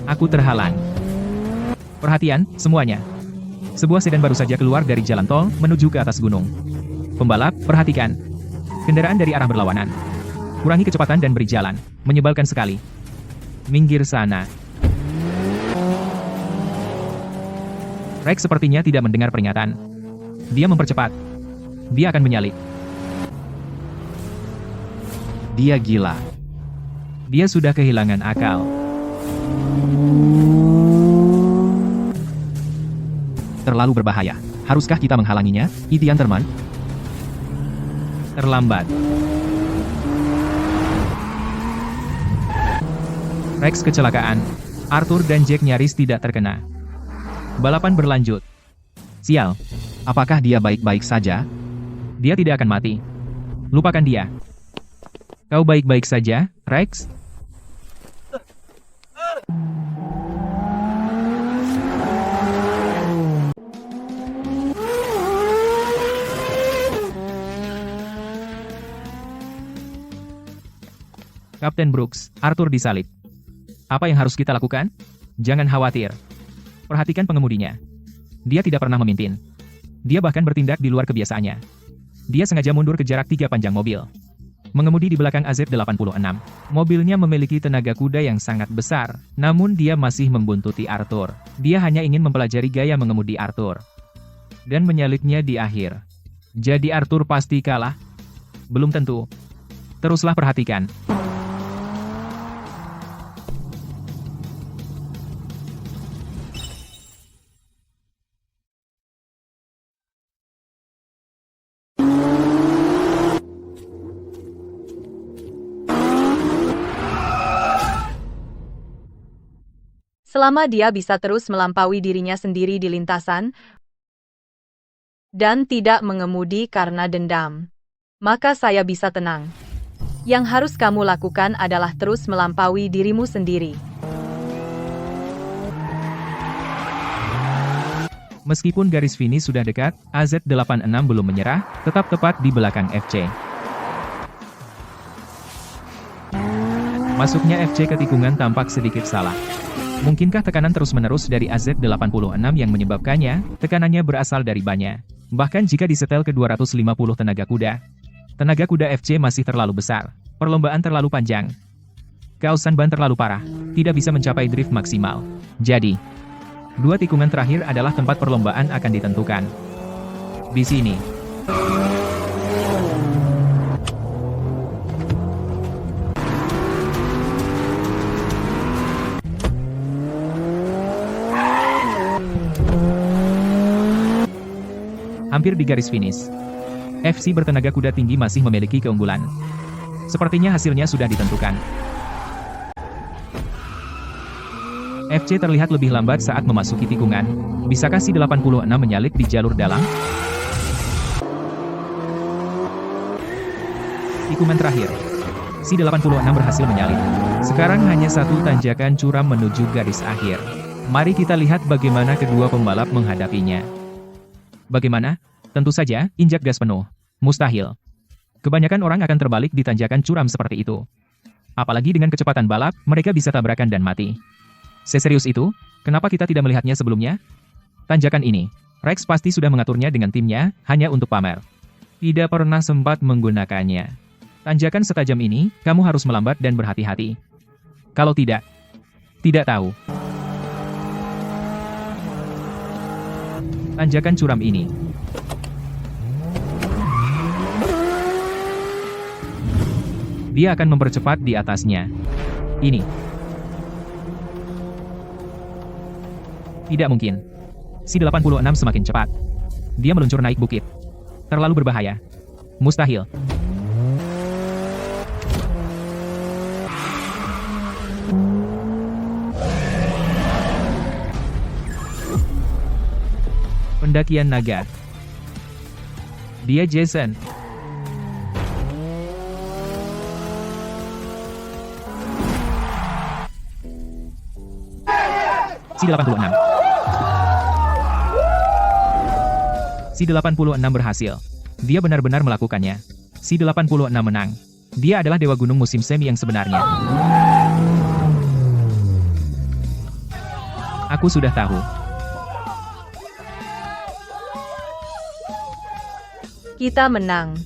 Aku terhalang. Perhatian, semuanya. Sebuah sedan baru saja keluar dari jalan tol, menuju ke atas gunung. Pembalap, perhatikan. Kendaraan dari arah berlawanan. Kurangi kecepatan dan beri jalan. Menyebalkan sekali. Minggir sana. Rex sepertinya tidak mendengar peringatan. Dia mempercepat. Dia akan menyalip. Dia gila. Dia sudah kehilangan akal. Terlalu berbahaya. Haruskah kita menghalanginya, Itian teman? Terlambat. Rex kecelakaan. Arthur dan Jack nyaris tidak terkena. Balapan berlanjut. Sial. Apakah dia baik-baik saja? Dia tidak akan mati. Lupakan dia. Kau baik-baik saja, Rex? Kapten Brooks, Arthur disalib. Apa yang harus kita lakukan? Jangan khawatir. Perhatikan pengemudinya. Dia tidak pernah memimpin. Dia bahkan bertindak di luar kebiasaannya. Dia sengaja mundur ke jarak 3 panjang mobil. Mengemudi di belakang AZ-86. Mobilnya memiliki tenaga kuda yang sangat besar, namun dia masih membuntuti Arthur. Dia hanya ingin mempelajari gaya mengemudi Arthur. Dan menyalipnya di akhir. Jadi Arthur pasti kalah? Belum tentu. Teruslah perhatikan. Selama dia bisa terus melampaui dirinya sendiri di lintasan, dan tidak mengemudi karena dendam, maka saya bisa tenang. Yang harus kamu lakukan adalah terus melampaui dirimu sendiri. Meskipun garis finish sudah dekat, AZ-86 belum menyerah, tetap tepat di belakang FC. Masuknya FC ke tikungan tampak sedikit salah. Mungkinkah tekanan terus-menerus dari AZ-86 yang menyebabkannya? Tekanannya berasal dari bannya. Bahkan jika disetel ke 250 tenaga kuda FC masih terlalu besar. Perlombaan terlalu panjang. Kausan ban terlalu parah. Tidak bisa mencapai drift maksimal. Jadi, 2 tikungan terakhir adalah tempat perlombaan akan ditentukan. Di sini. Hampir di garis finish. FC bertenaga kuda tinggi masih memiliki keunggulan. Sepertinya hasilnya sudah ditentukan. FC terlihat lebih lambat saat memasuki tikungan. Bisakah si 86 menyalip di jalur dalam? Tikungan terakhir. Si 86 berhasil menyalip. Sekarang hanya satu tanjakan curam menuju garis akhir. Mari kita lihat bagaimana kedua pembalap menghadapinya. Bagaimana? Tentu saja, injak gas penuh. Mustahil. Kebanyakan orang akan terbalik di tanjakan curam seperti itu. Apalagi dengan kecepatan balap, mereka bisa tabrakan dan mati. Seserius itu? Kenapa kita tidak melihatnya sebelumnya? Tanjakan ini, Rex pasti sudah mengaturnya dengan timnya, hanya untuk pamer. Tidak pernah sempat menggunakannya. Tanjakan setajam ini, kamu harus melambat dan berhati-hati. Kalau tidak tahu. Tanjakan curam ini. Dia akan mempercepat di atasnya. Ini. Tidak mungkin. Si 86 semakin cepat. Dia meluncur naik bukit. Terlalu berbahaya. Mustahil. Pendakian naga. Dia Jason. Si 86. Si 86 berhasil. Dia benar-benar melakukannya. Si 86 menang. Dia adalah Dewa Gunung musim semi yang sebenarnya. Aku sudah tahu. Kita menang.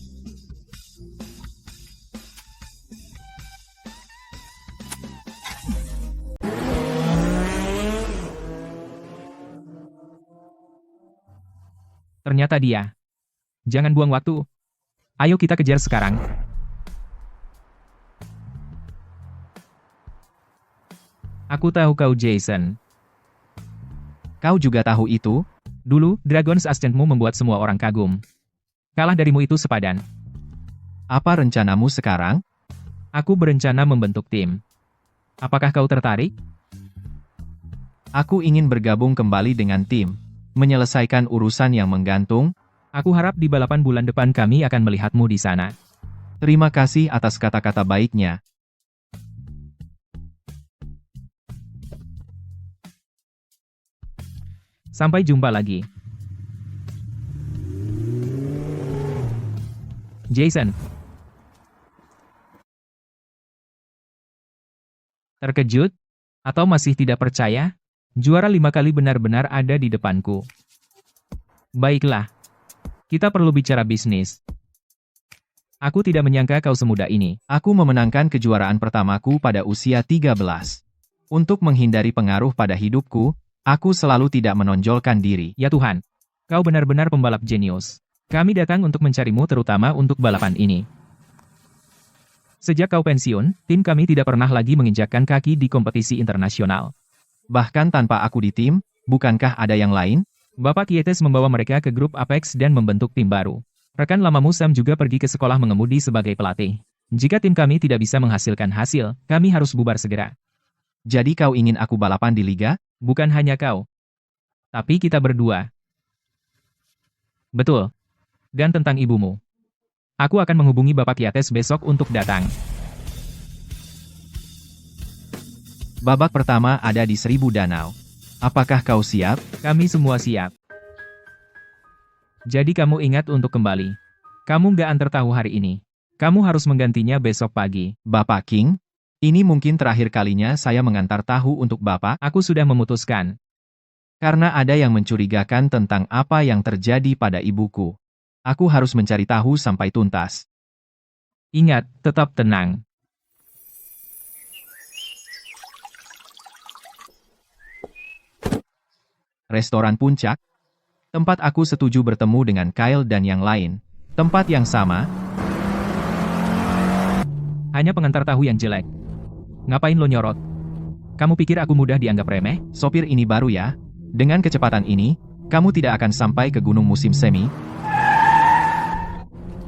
Ternyata dia. Jangan buang waktu. Ayo kita kejar sekarang. Aku tahu kau Jason. Kau juga tahu itu? Dulu, Dragon's Ascent-mu membuat semua orang kagum. Kalah darimu itu sepadan. Apa rencanamu sekarang? Aku berencana membentuk tim. Apakah kau tertarik? Aku ingin bergabung kembali dengan tim. Menyelesaikan urusan yang menggantung. Aku harap di balapan bulan depan kami akan melihatmu di sana. Terima kasih atas kata-kata baiknya. Sampai jumpa lagi. Jason. Terkejut? Atau masih tidak percaya? Juara 5 kali benar-benar ada di depanku. Baiklah. Kita perlu bicara bisnis. Aku tidak menyangka kau semudah ini. Aku memenangkan kejuaraan pertamaku pada usia 13. Untuk menghindari pengaruh pada hidupku, aku selalu tidak menonjolkan diri. Ya Tuhan. Kau benar-benar pembalap jenius. Kami datang untuk mencarimu terutama untuk balapan ini. Sejak kau pensiun, tim kami tidak pernah lagi menginjakkan kaki di kompetisi internasional. Bahkan tanpa aku di tim, bukankah ada yang lain? Bapak Kietes membawa mereka ke grup Apex dan membentuk tim baru. Rekan lamamu Sam juga pergi ke sekolah mengemudi sebagai pelatih. Jika tim kami tidak bisa menghasilkan hasil, kami harus bubar segera. Jadi kau ingin aku balapan di liga? Bukan hanya kau. Tapi kita berdua. Betul. Dan tentang ibumu. Aku akan menghubungi Bapak Kietes besok untuk datang. Babak pertama ada di 1000 danau. Apakah kau siap? Kami semua siap. Jadi kamu ingat untuk kembali. Kamu nggak antar tahu hari ini. Kamu harus menggantinya besok pagi. Bapak King, ini mungkin terakhir kalinya saya mengantar tahu untuk Bapak. Aku sudah memutuskan. Karena ada yang mencurigakan tentang apa yang terjadi pada ibuku. Aku harus mencari tahu sampai tuntas. Ingat, tetap tenang. Restoran Puncak. Tempat aku setuju bertemu dengan Kyle dan yang lain. Tempat yang sama. Hanya pengantar tahu yang jelek. Ngapain lo nyorot? Kamu pikir aku mudah dianggap remeh? Sopir ini baru ya. Dengan kecepatan ini, kamu tidak akan sampai ke gunung musim semi.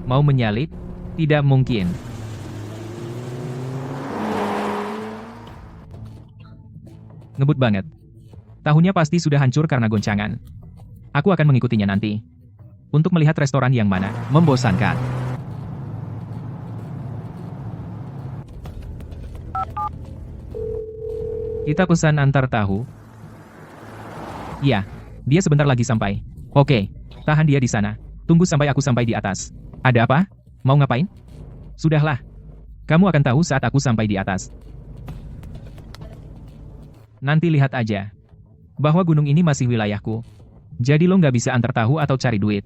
Mau menyalip? Tidak mungkin. Ngebut banget. Tahunnya pasti sudah hancur karena goncangan. Aku akan mengikutinya nanti. Untuk melihat restoran yang mana. Membosankan. Kita pesan antar tahu. Iya, dia sebentar lagi sampai. Oke, tahan dia di sana. Tunggu sampai aku sampai di atas. Ada apa? Mau ngapain? Sudahlah. Kamu akan tahu saat aku sampai di atas. Nanti lihat aja. Bahwa gunung ini masih wilayahku. Jadi lo nggak bisa antar tahu atau cari duit.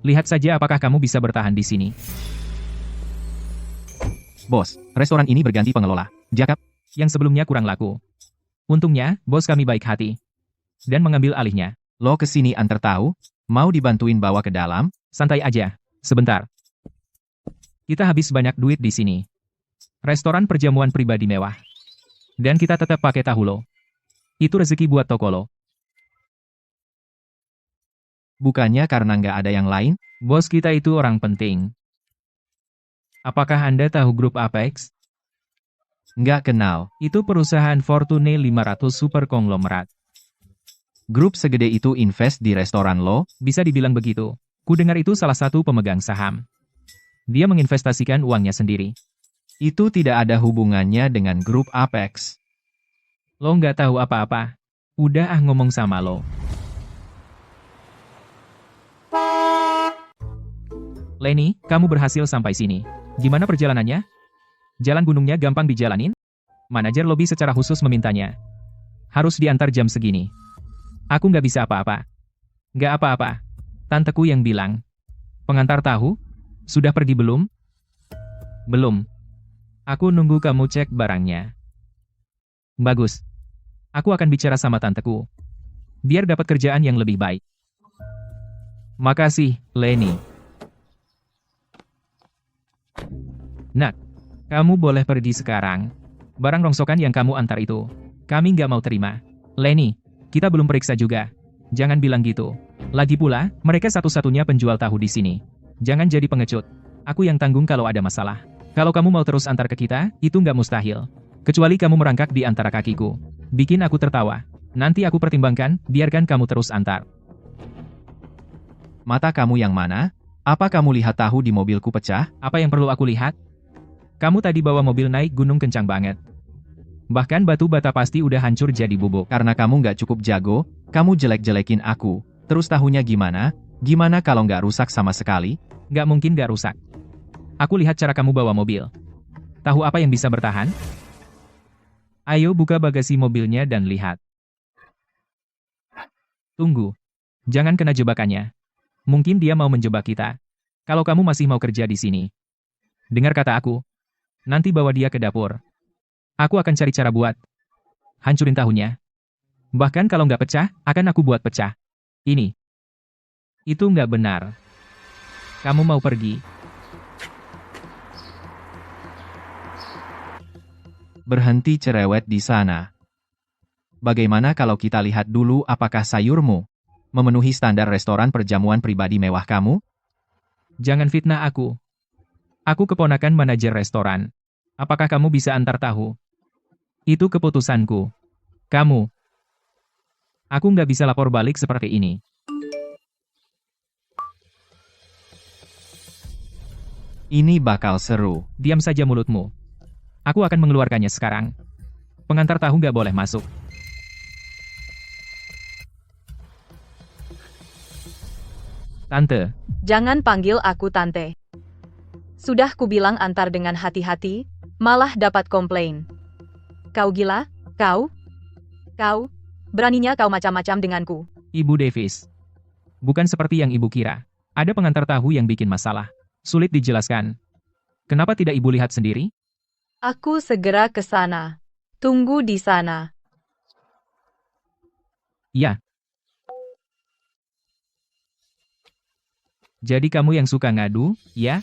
Lihat saja apakah kamu bisa bertahan di sini. Bos, restoran ini berganti pengelola. Jakab. Yang sebelumnya kurang laku. Untungnya, bos kami baik hati. Dan mengambil alihnya. Lo kesini antar tahu? Mau dibantuin bawa ke dalam? Santai aja. Sebentar. Kita habis banyak duit di sini. Restoran perjamuan pribadi mewah. Dan kita tetap pakai tahu lo. Itu rezeki buat toko lo. Bukannya karena nggak ada yang lain? Bos kita itu orang penting. Apakah Anda tahu grup Apex? Nggak kenal. Itu perusahaan Fortune 500 super konglomerat. Grup segede itu invest di restoran lo? Bisa dibilang begitu. Kudengar itu salah satu pemegang saham. Dia menginvestasikan uangnya sendiri. Itu tidak ada hubungannya dengan grup Apex. Lo nggak tahu apa-apa. Udah ngomong sama lo. Lenny, kamu berhasil sampai sini. Gimana perjalanannya? Jalan gunungnya gampang dijalanin? Manajer lobi secara khusus memintanya. Harus diantar jam segini. Aku nggak bisa apa-apa. Nggak apa-apa. Tanteku yang bilang. Pengantar tahu? Sudah pergi belum? Belum. Aku nunggu kamu cek barangnya. Bagus. Aku akan bicara sama tanteku. Biar dapat kerjaan yang lebih baik. Makasih, Lenny. Nak, kamu boleh pergi sekarang. Barang rongsokan yang kamu antar itu, kami nggak mau terima. Lenny, kita belum periksa juga. Jangan bilang gitu. Lagi pula, mereka satu-satunya penjual tahu di sini. Jangan jadi pengecut. Aku yang tanggung kalau ada masalah. Kalau kamu mau terus antar ke kita, itu nggak mustahil. Kecuali kamu merangkak di antara kakiku. Bikin aku tertawa. Nanti aku pertimbangkan, biarkan kamu terus antar. Mata kamu yang mana? Apa kamu lihat tahu di mobilku pecah? Apa yang perlu aku lihat? Kamu tadi bawa mobil naik gunung kencang banget. Bahkan batu bata pasti udah hancur jadi bubuk. Karena kamu nggak cukup jago, kamu jelek-jelekin aku. Terus tahunya gimana? Gimana kalau nggak rusak sama sekali? Nggak mungkin nggak rusak. Aku lihat cara kamu bawa mobil. Tahu apa yang bisa bertahan? Ayo buka bagasi mobilnya dan lihat. Tunggu. Jangan kena jebakannya. Mungkin dia mau menjebak kita. Kalau kamu masih mau kerja di sini. Dengar kata aku. Nanti bawa dia ke dapur. Aku akan cari cara buat. Hancurin tahunya. Bahkan kalau nggak pecah, akan aku buat pecah. Ini. Itu nggak benar. Kamu mau pergi. Berhenti cerewet di sana. Bagaimana kalau kita lihat dulu apakah sayurmu memenuhi standar restoran perjamuan pribadi mewah kamu? Jangan fitnah aku. Aku keponakan manajer restoran. Apakah kamu bisa antar tahu? Itu keputusanku. Kamu. Aku nggak bisa lapor balik seperti ini. Ini bakal seru. Diam saja mulutmu. Aku akan mengeluarkannya sekarang. Pengantar tahu nggak boleh masuk. Tante. Jangan panggil aku tante. Sudah kubilang antar dengan hati-hati, malah dapat komplain. Kau gila? Kau? Beraninya kau macam-macam denganku. Ibu Davis. Bukan seperti yang ibu kira. Ada pengantar tahu yang bikin masalah. Sulit dijelaskan. Kenapa tidak ibu lihat sendiri? Aku segera ke sana. Tunggu di sana. Ya. Jadi kamu yang suka ngadu, ya?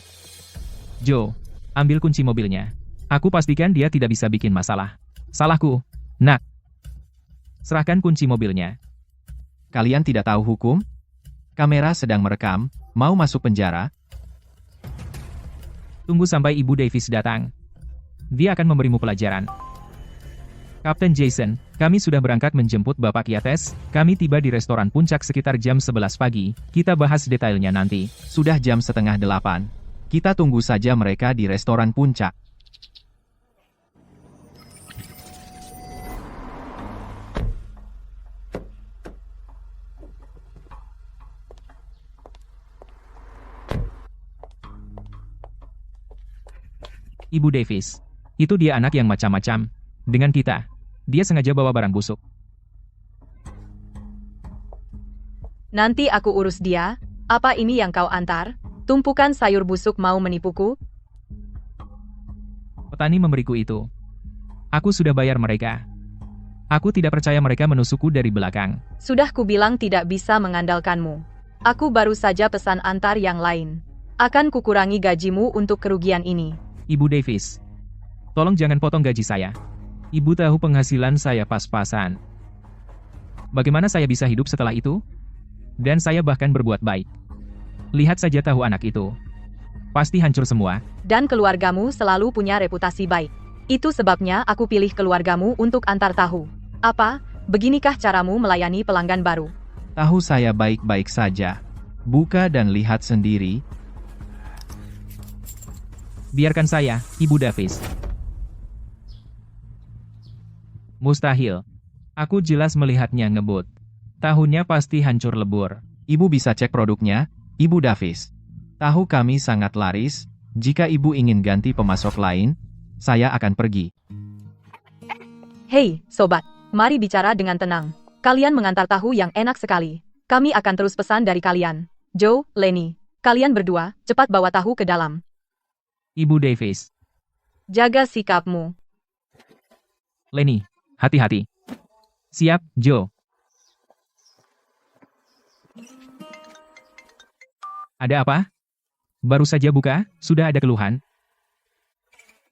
Joe, ambil kunci mobilnya. Aku pastikan dia tidak bisa bikin masalah. Salahku. Nak. Serahkan kunci mobilnya. Kalian tidak tahu hukum? Kamera sedang merekam, mau masuk penjara? Tunggu sampai Ibu Davis datang. Dia akan memberimu pelajaran. Kapten Jason, kami sudah berangkat menjemput Bapak Yates. Kami tiba di restoran Puncak sekitar jam 11 pagi. Kita bahas detailnya nanti. Sudah jam 7:30. Kita tunggu saja mereka di restoran Puncak. Ibu Davis. Itu dia anak yang macam-macam. Dengan kita. Dia sengaja bawa barang busuk. Nanti aku urus dia. Apa ini yang kau antar? Tumpukan sayur busuk mau menipuku? Petani memberiku itu. Aku sudah bayar mereka. Aku tidak percaya mereka menusukku dari belakang. Sudah kubilang tidak bisa mengandalkanmu. Aku baru saja pesan antar yang lain. Akan kukurangi gajimu untuk kerugian ini. Ibu Davis. Tolong jangan potong gaji saya. Ibu tahu penghasilan saya pas-pasan. Bagaimana saya bisa hidup setelah itu? Dan saya bahkan berbuat baik. Lihat saja tahu anak itu. Pasti hancur semua. Dan keluargamu selalu punya reputasi baik. Itu sebabnya aku pilih keluargamu untuk antar tahu. Apa? Beginikah caramu melayani pelanggan baru? Tahu saya baik-baik saja. Buka dan lihat sendiri. Biarkan saya, Ibu Davis. Mustahil. Aku jelas melihatnya ngebut. Tahunya pasti hancur lebur. Ibu bisa cek produknya, Ibu Davis. Tahu kami sangat laris, jika ibu ingin ganti pemasok lain, saya akan pergi. Hei, sobat, mari bicara dengan tenang. Kalian mengantar tahu yang enak sekali. Kami akan terus pesan dari kalian. Joe, Lenny, kalian berdua, cepat bawa tahu ke dalam. Ibu Davis. Jaga sikapmu. Lenny, hati-hati. Siap, Joe. Ada apa? Baru saja buka, sudah ada keluhan?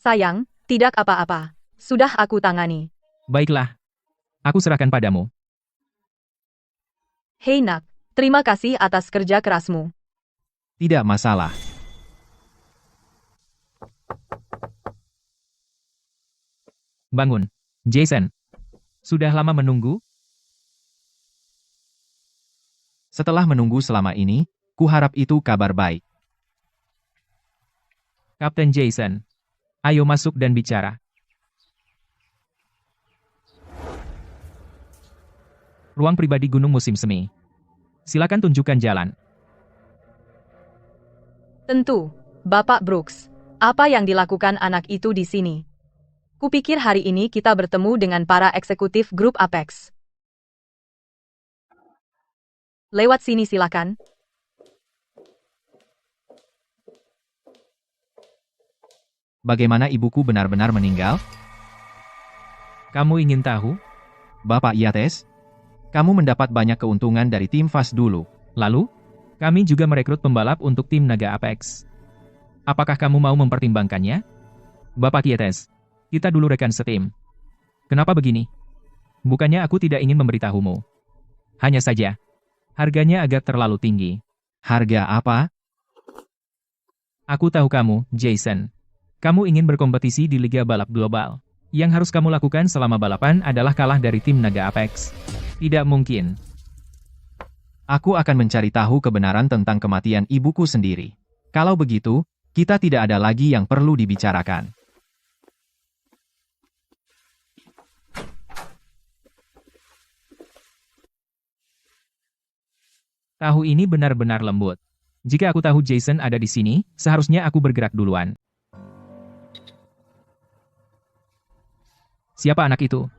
Sayang, tidak apa-apa. Sudah aku tangani. Baiklah. Aku serahkan padamu. Hei nak, terima kasih atas kerja kerasmu. Tidak masalah. Bangun. Jason. Sudah lama menunggu? Setelah menunggu selama ini, kuharap itu kabar baik. Kapten Jason. Ayo masuk dan bicara. Ruang pribadi Gunung Musim Semi. Silakan tunjukkan jalan. Tentu, Bapak Brooks. Apa yang dilakukan anak itu di sini? Kupikir hari ini kita bertemu dengan para eksekutif grup Apex. Lewat sini silakan. Bagaimana ibuku benar-benar meninggal? Kamu ingin tahu? Bapak Yates, kamu mendapat banyak keuntungan dari tim Fast dulu. Lalu, kami juga merekrut pembalap untuk tim Naga Apex. Apakah kamu mau mempertimbangkannya? Bapak Yates, kita dulu rekan setim. Kenapa begini? Bukannya aku tidak ingin memberitahumu. Hanya saja, harganya agak terlalu tinggi. Harga apa? Aku tahu kamu, Jason. Kamu ingin berkompetisi di Liga Balap Global. Yang harus kamu lakukan selama balapan adalah kalah dari tim Naga Apex. Tidak mungkin. Aku akan mencari tahu kebenaran tentang kematian ibuku sendiri. Kalau begitu, kita tidak ada lagi yang perlu dibicarakan. Tahu ini benar-benar lembut. Jika aku tahu Jason ada di sini, seharusnya aku bergerak duluan. Siapa anak itu?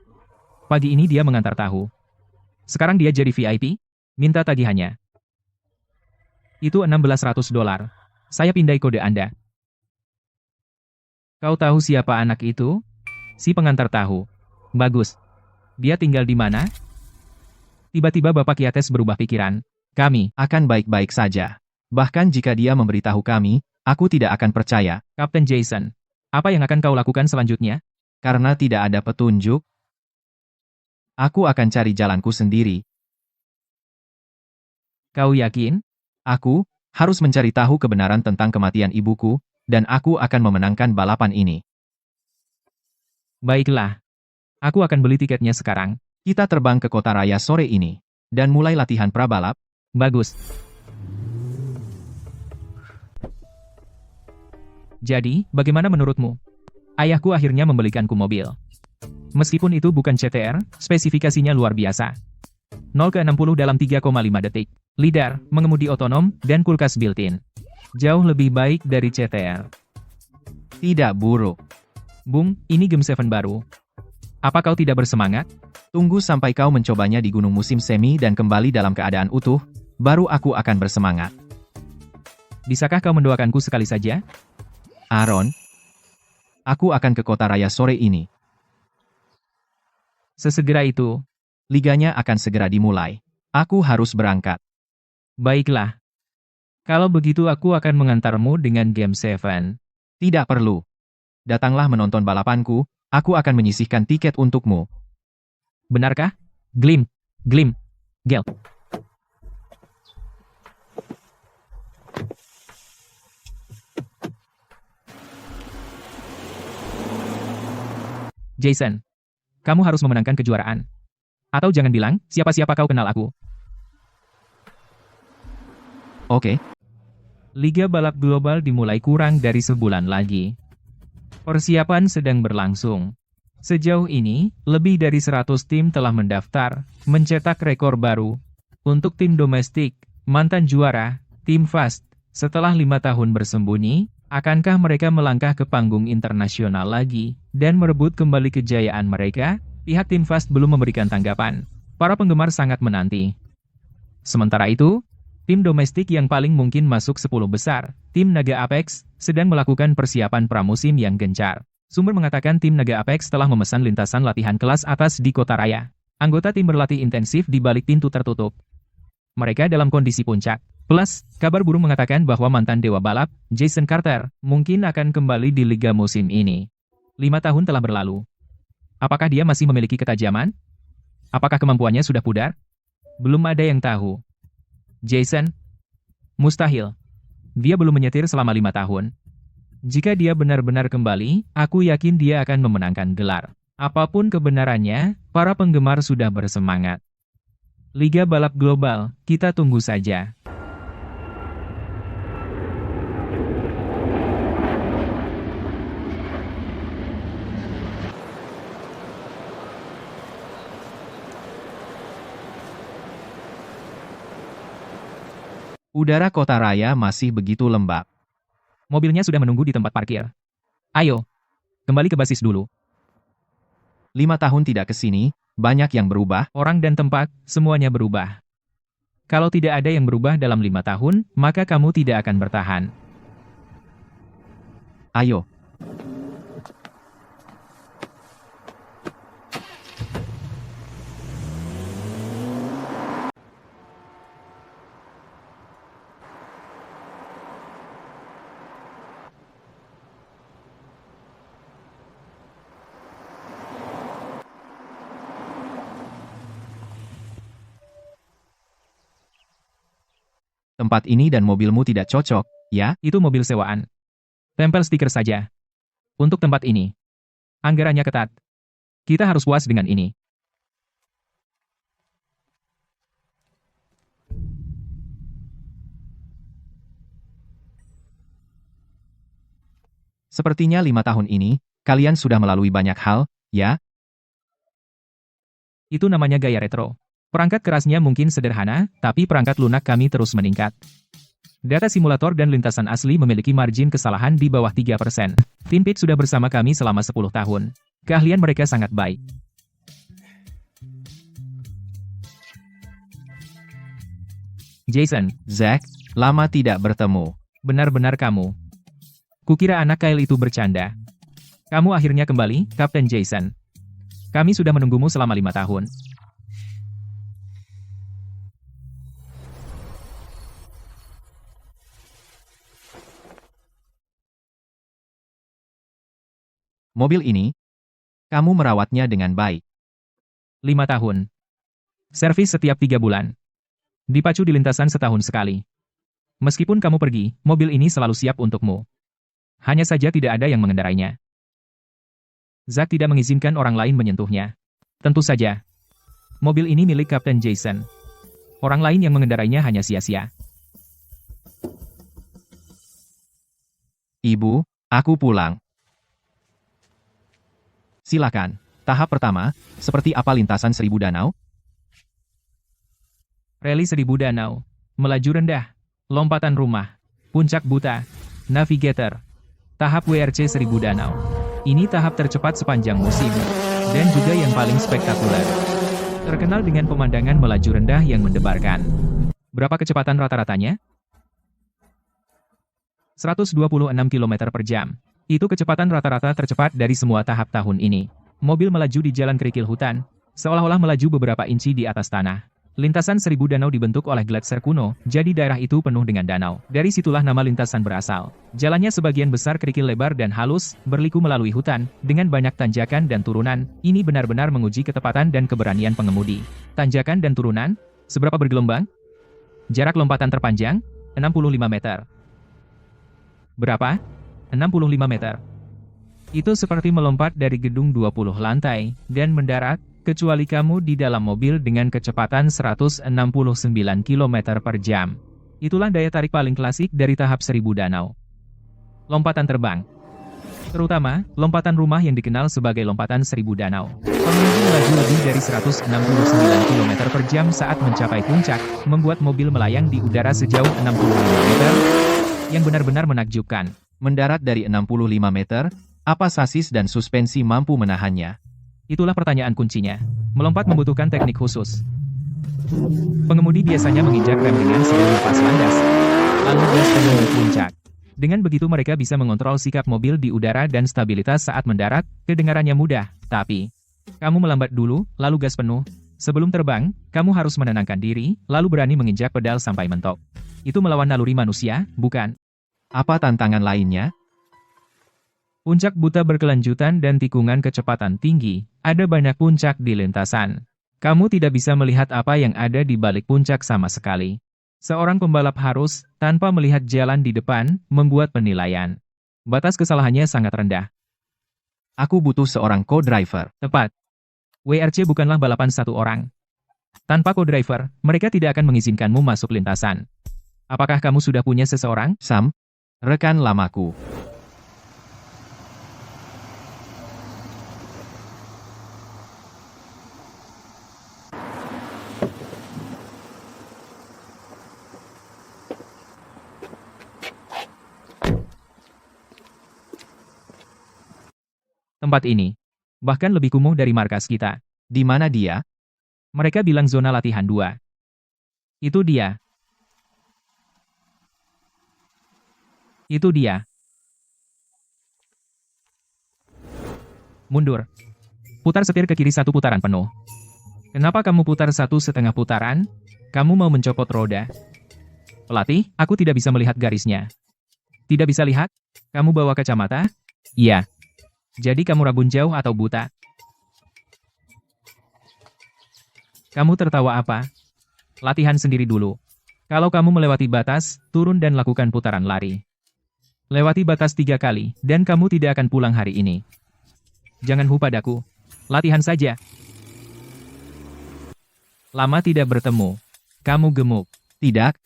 Pagi ini dia mengantar tahu. Sekarang dia jadi VIP? Minta tagihannya. Itu $1.600. Saya pindai kode Anda. Kau tahu siapa anak itu? Si pengantar tahu. Bagus. Dia tinggal di mana? Tiba-tiba Bapak Yates berubah pikiran. Kami akan baik-baik saja. Bahkan jika dia memberitahu kami, aku tidak akan percaya. Kapten Jason, apa yang akan kau lakukan selanjutnya? Karena tidak ada petunjuk, aku akan cari jalanku sendiri. Kau yakin? Aku harus mencari tahu kebenaran tentang kematian ibuku, dan aku akan memenangkan balapan ini. Baiklah. Aku akan beli tiketnya sekarang. Kita terbang ke kota raya sore ini, dan mulai latihan prabalap. Bagus. Jadi, bagaimana menurutmu? Ayahku akhirnya membelikanku mobil. Meskipun itu bukan CTR, spesifikasinya luar biasa. 0 ke 60 dalam 3,5 detik. Lidar, mengemudi otonom, dan kulkas built-in. Jauh lebih baik dari CTR. Tidak buruk. Bung, ini Game 7 baru. Apa kau tidak bersemangat? Tunggu sampai kau mencobanya di Gunung Musim Semi dan kembali dalam keadaan utuh, baru aku akan bersemangat. Bisakah kau mendoakanku sekali saja? Aaron, aku akan ke kota raya sore ini. Sesegera itu. Liganya akan segera dimulai. Aku harus berangkat. Baiklah. Kalau begitu aku akan mengantarmu dengan Game 7. Tidak perlu. Datanglah menonton balapanku, aku akan menyisihkan tiket untukmu. Benarkah? Glim. Gel. Jason, kamu harus memenangkan kejuaraan. Atau jangan bilang, siapa-siapa kau kenal aku. Oke. Liga Balap Global dimulai kurang dari sebulan lagi. Persiapan sedang berlangsung. Sejauh ini, lebih dari 100 tim telah mendaftar, mencetak rekor baru. Untuk tim domestik, mantan juara, tim Fast, setelah 5 tahun bersembunyi, akankah mereka melangkah ke panggung internasional lagi, dan merebut kembali kejayaan mereka? Pihak tim Fast belum memberikan tanggapan. Para penggemar sangat menanti. Sementara itu, tim domestik yang paling mungkin masuk 10 besar, tim Naga Apex, sedang melakukan persiapan pramusim yang gencar. Sumber mengatakan tim Naga Apex telah memesan lintasan latihan kelas atas di kota raya. Anggota tim berlatih intensif di balik pintu tertutup. Mereka dalam kondisi puncak. Plus, kabar burung mengatakan bahwa mantan dewa balap, Jason Carter, mungkin akan kembali di liga musim ini. 5 tahun telah berlalu. Apakah dia masih memiliki ketajaman? Apakah kemampuannya sudah pudar? Belum ada yang tahu. Jason? Mustahil. Dia belum menyetir selama 5 tahun. Jika dia benar-benar kembali, aku yakin dia akan memenangkan gelar. Apapun kebenarannya, para penggemar sudah bersemangat. Liga Balap Global, kita tunggu saja. Udara kota raya masih begitu lembab. Mobilnya sudah menunggu di tempat parkir. Ayo, kembali ke basis dulu. 5 tahun tidak ke sini, banyak yang berubah. Orang dan tempat, semuanya berubah. Kalau tidak ada yang berubah dalam 5 tahun, maka kamu tidak akan bertahan. Ayo. Tempat ini dan mobilmu tidak cocok, ya? Itu mobil sewaan. Tempel stiker saja. Untuk tempat ini. Anggarannya ketat. Kita harus puas dengan ini. Sepertinya 5 tahun ini, kalian sudah melalui banyak hal, ya? Itu namanya gaya retro. Perangkat kerasnya mungkin sederhana, tapi perangkat lunak kami terus meningkat. Data simulator dan lintasan asli memiliki margin kesalahan di bawah 3%. Tim Pit sudah bersama kami selama 10 tahun. Keahlian mereka sangat baik. Jason, Zack, lama tidak bertemu. benar-benar kamu. Kukira anak Kyle itu bercanda. Kamu akhirnya kembali, Kapten Jason. Kami sudah menunggumu selama 5 tahun. Mobil ini, kamu merawatnya dengan baik. 5 tahun. Servis setiap 3 bulan. Dipacu di lintasan setahun sekali. Meskipun kamu pergi, mobil ini selalu siap untukmu. Hanya saja tidak ada yang mengendarainya. Zack tidak mengizinkan orang lain menyentuhnya. Tentu saja. Mobil ini milik Kapten Jason. Orang lain yang mengendarainya hanya sia-sia. Ibu, aku pulang. Silakan. Tahap pertama, seperti apa lintasan 1000 danau? Rally 1000 danau. Melaju rendah. Lompatan rumah. Puncak buta. Navigator. Tahap WRC 1000 danau. Ini tahap tercepat sepanjang musim. Dan juga yang paling spektakuler. Terkenal dengan pemandangan melaju rendah yang mendebarkan. Berapa kecepatan rata-ratanya? 126 km per jam. Itu kecepatan rata-rata tercepat dari semua tahap tahun ini. Mobil melaju di jalan kerikil hutan, seolah-olah melaju beberapa inci di atas tanah. Lintasan 1000 danau dibentuk oleh gletser kuno, jadi daerah itu penuh dengan danau. Dari situlah nama lintasan berasal. Jalannya sebagian besar kerikil lebar dan halus, berliku melalui hutan, dengan banyak tanjakan dan turunan. Ini benar-benar menguji ketepatan dan keberanian pengemudi. Tanjakan dan turunan, seberapa bergelombang? Jarak lompatan terpanjang, 65 meter. Berapa? 65 meter. Itu seperti melompat dari gedung 20 lantai, dan mendarat, kecuali kamu di dalam mobil dengan kecepatan 169 km per jam. Itulah daya tarik paling klasik dari tahap 1000 danau. Lompatan terbang. Terutama, lompatan rumah yang dikenal sebagai lompatan 1000 danau. Pengunjung melaju lebih dari 169 km per jam saat mencapai puncak, membuat mobil melayang di udara sejauh 65 meter, yang benar-benar menakjubkan. Mendarat dari 65 meter, apa sasis dan suspensi mampu menahannya? Itulah pertanyaan kuncinya. Melompat membutuhkan teknik khusus. Pengemudi biasanya menginjak rem ringan sebelum lepas landas, lalu gas penuh di puncak. Dengan begitu mereka bisa mengontrol sikap mobil di udara dan stabilitas saat mendarat, kedengarannya mudah, tapi kamu melambat dulu, lalu gas penuh. Sebelum terbang, kamu harus menenangkan diri, lalu berani menginjak pedal sampai mentok. Itu melawan naluri manusia, bukan? Apa tantangan lainnya? Puncak buta berkelanjutan dan tikungan kecepatan tinggi, ada banyak puncak di lintasan. Kamu tidak bisa melihat apa yang ada di balik puncak sama sekali. Seorang pembalap harus, tanpa melihat jalan di depan, membuat penilaian. Batas kesalahannya sangat rendah. Aku butuh seorang co-driver. Tepat. WRC bukanlah balapan satu orang. Tanpa co-driver, mereka tidak akan mengizinkanmu masuk lintasan. Apakah kamu sudah punya seseorang? Sam, rekan lamaku. Tempat ini, bahkan lebih kumuh dari markas kita. Di mana dia? Mereka bilang zona latihan 2. Itu dia. Itu dia. Mundur. Putar setir ke kiri 1 putaran penuh. Kenapa kamu putar 1,5 putaran? Kamu mau mencopot roda. Pelatih, aku tidak bisa melihat garisnya. Tidak bisa lihat? Kamu bawa kacamata? Iya. Jadi kamu rabun jauh atau buta? Kamu tertawa apa? Latihan sendiri dulu. Kalau kamu melewati batas, turun dan lakukan putaran lari. Lewati batas 3 kali, dan kamu tidak akan pulang hari ini. Jangan padaku. Latihan saja. Lama tidak bertemu. Kamu gemuk. Tidak,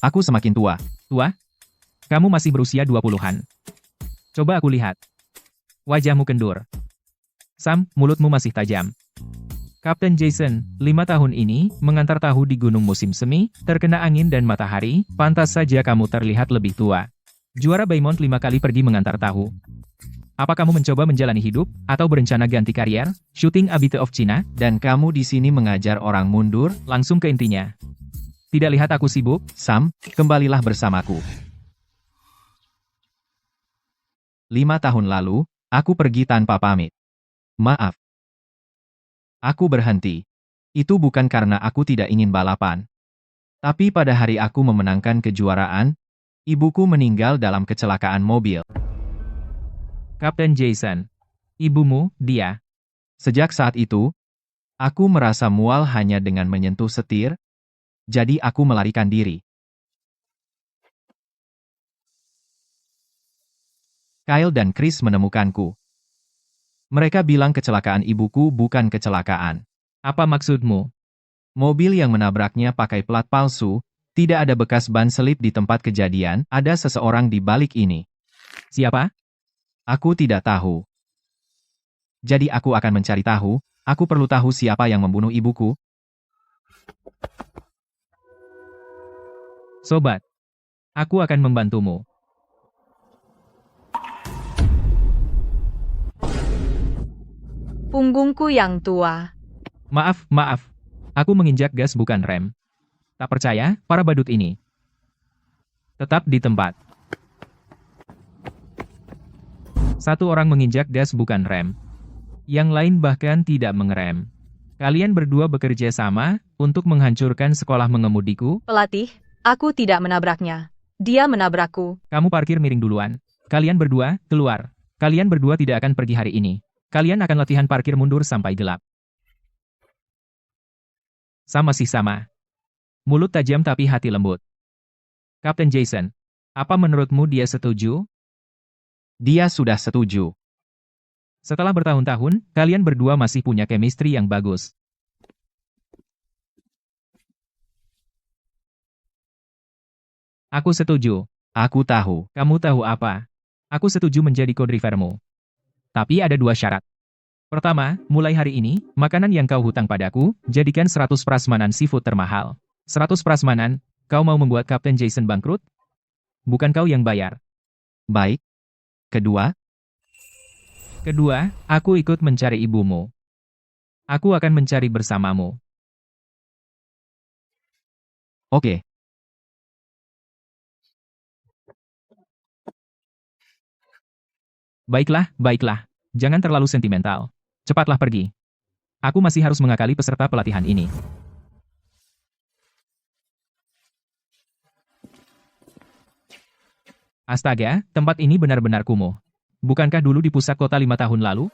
aku semakin tua. Tua? Kamu masih berusia 20-an. Coba aku lihat. Wajahmu kendur. Sam, mulutmu masih tajam. Kapten Jason, 5 tahun ini, mengantar tahu di gunung musim semi, terkena angin dan matahari, pantas saja kamu terlihat lebih tua. Juara Baymont 5 kali pergi mengantar tahu. Apa kamu mencoba menjalani hidup, atau berencana ganti karier, shooting a bit of China? Dan kamu di sini mengajar orang mundur? Langsung ke intinya. Tidak lihat aku sibuk? Sam, kembalilah bersamaku. 5 tahun lalu, aku pergi tanpa pamit. Maaf. Aku berhenti. Itu bukan karena aku tidak ingin balapan. Tapi pada hari aku memenangkan kejuaraan, ibuku meninggal dalam kecelakaan mobil. Kapten Jason. Ibumu, dia. Sejak saat itu, aku merasa mual hanya dengan menyentuh setir, jadi aku melarikan diri. Kyle dan Chris menemukanku. Mereka bilang kecelakaan ibuku bukan kecelakaan. Apa maksudmu? Mobil yang menabraknya pakai plat palsu, tidak ada bekas ban selip di tempat kejadian, ada seseorang di balik ini. Siapa? Aku tidak tahu. Jadi aku akan mencari tahu, aku perlu tahu siapa yang membunuh ibuku. Sobat. Aku akan membantumu. Punggungku yang tua. Maaf. Aku menginjak gas bukan rem. Tak percaya, para badut ini. Tetap di tempat. Satu orang menginjak gas bukan rem. Yang lain bahkan tidak mengerem. Kalian berdua bekerja sama untuk menghancurkan sekolah mengemudiku. Pelatih, aku tidak menabraknya. Dia menabrakku. Kamu parkir miring duluan. Kalian berdua, keluar. Kalian berdua tidak akan pergi hari ini. Kalian akan latihan parkir mundur sampai gelap. Sam masih sama. Mulut tajam tapi hati lembut. Kapten Jason, apa menurutmu dia setuju? Dia sudah setuju. Setelah bertahun-tahun, kalian berdua masih punya chemistry yang bagus. Aku setuju. Aku tahu. Kamu tahu apa? Aku setuju menjadi co-drivermu. Tapi ada dua syarat. Pertama, mulai hari ini, makanan yang kau hutang padaku, jadikan 100 prasmanan seafood termahal. 100 prasmanan, kau mau membuat Kapten Jason bangkrut? Bukan kau yang bayar. Baik. Kedua, Kedua, aku ikut mencari ibumu. Aku akan mencari bersamamu. oke. Baiklah, baiklah. Jangan terlalu sentimental. Cepatlah pergi. Aku masih harus mengakali peserta pelatihan ini. Astaga, tempat ini benar-benar kumuh. Bukankah dulu di pusat kota 5 tahun lalu?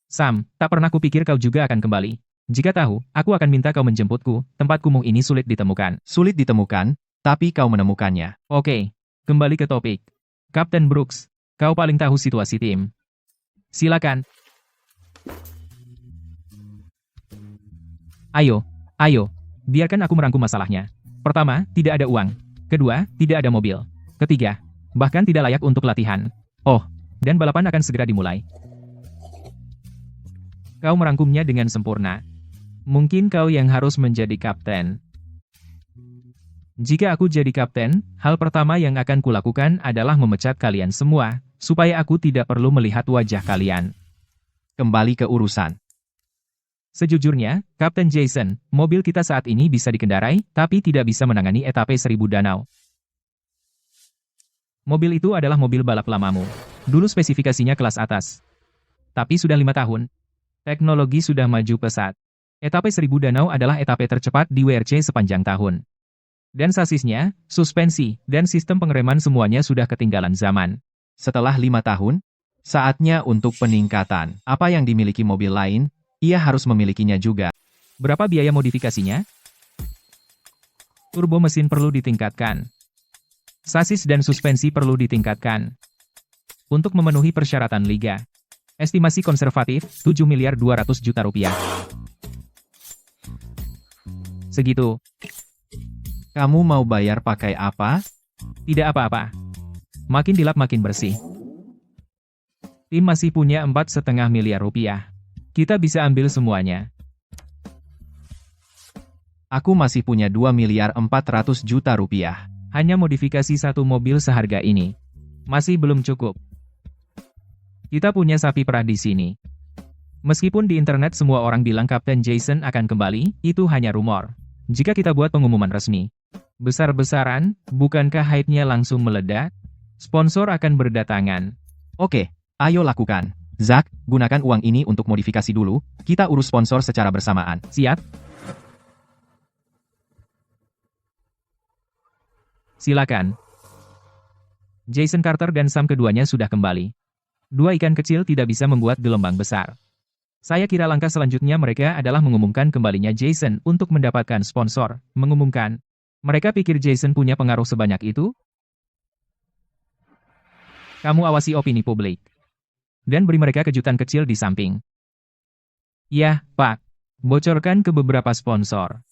Sam, tak pernah kupikir kau juga akan kembali. Jika tahu, aku akan minta kau menjemputku. Tempat kumuh ini sulit ditemukan. Sulit ditemukan, tapi kau menemukannya. Oke, kembali ke topik. Kapten Brooks, kau paling tahu situasi tim. Silakan. Ayo, biarkan aku merangkum masalahnya. Pertama, tidak ada uang. Kedua, tidak ada mobil. Ketiga, bahkan tidak layak untuk latihan. Oh, dan balapan akan segera dimulai. Kau merangkumnya dengan sempurna. Mungkin kau yang harus menjadi kapten. Jika aku jadi kapten, hal pertama yang akan kulakukan adalah memecat kalian semua, supaya aku tidak perlu melihat wajah kalian. Kembali ke urusan. Sejujurnya, Kapten Jason, mobil kita saat ini bisa dikendarai, tapi tidak bisa menangani etape 1000 danau. Mobil itu adalah mobil balap lamamu. Dulu spesifikasinya kelas atas. Tapi sudah 5 tahun. Teknologi sudah maju pesat. Etape 1000 danau adalah etape tercepat di WRC sepanjang tahun. Dan sasisnya, suspensi, dan sistem pengereman semuanya sudah ketinggalan zaman. Setelah 5 tahun, saatnya untuk peningkatan. Apa yang dimiliki mobil lain, ia harus memilikinya juga. Berapa biaya modifikasinya? Turbo mesin perlu ditingkatkan. Sasis dan suspensi perlu ditingkatkan. Untuk memenuhi persyaratan liga. Estimasi konservatif, 7 miliar 200 juta rupiah. Segitu. Kamu mau bayar pakai apa? Tidak apa-apa. Makin dilap makin bersih. Tim masih punya 4,5 miliar rupiah. Kita bisa ambil semuanya. Aku masih punya 2 miliar 400 juta rupiah. Hanya modifikasi satu mobil seharga ini. Masih belum cukup. Kita punya sapi perah di sini. Meskipun di internet semua orang bilang Kapten Jason akan kembali, itu hanya rumor. Jika kita buat pengumuman resmi, besar-besaran, bukankah hype-nya langsung meledak? Sponsor akan berdatangan. Oke, ayo lakukan. Zack, gunakan uang ini untuk modifikasi dulu, kita urus sponsor secara bersamaan. Siap? Silakan. Jason Carter dan Sam keduanya sudah kembali. Dua ikan kecil tidak bisa membuat gelombang besar. Saya kira langkah selanjutnya mereka adalah mengumumkan kembalinya Jason untuk mendapatkan sponsor. Mengumumkan. Mereka pikir Jason punya pengaruh sebanyak itu? Kamu awasi opini publik. Dan beri mereka kejutan kecil di samping. Ya, Pak. Bocorkan ke beberapa sponsor.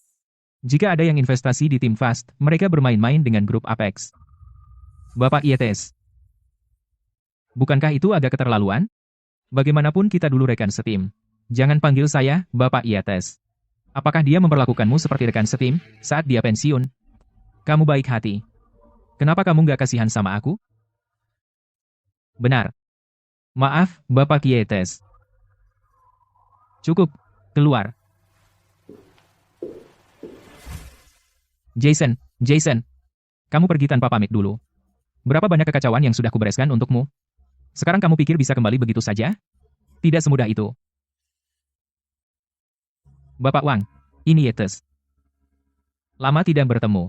Jika ada yang investasi di tim Fast, mereka bermain-main dengan grup Apex. Bapak Ietes. Bukankah itu agak keterlaluan? Bagaimanapun kita dulu rekan setim. Jangan panggil saya, Bapak Ietes. Apakah dia memperlakukanmu seperti rekan setim, saat dia pensiun? Kamu baik hati. Kenapa kamu gak kasihan sama aku? Benar. Maaf, Bapak Ietes. Cukup. Keluar. Jason. Kamu pergi tanpa pamit dulu. Berapa banyak kekacauan yang sudah kubereskan untukmu? Sekarang kamu pikir bisa kembali begitu saja? Tidak semudah itu. Bapak Wang, ini Yetes. Lama tidak bertemu.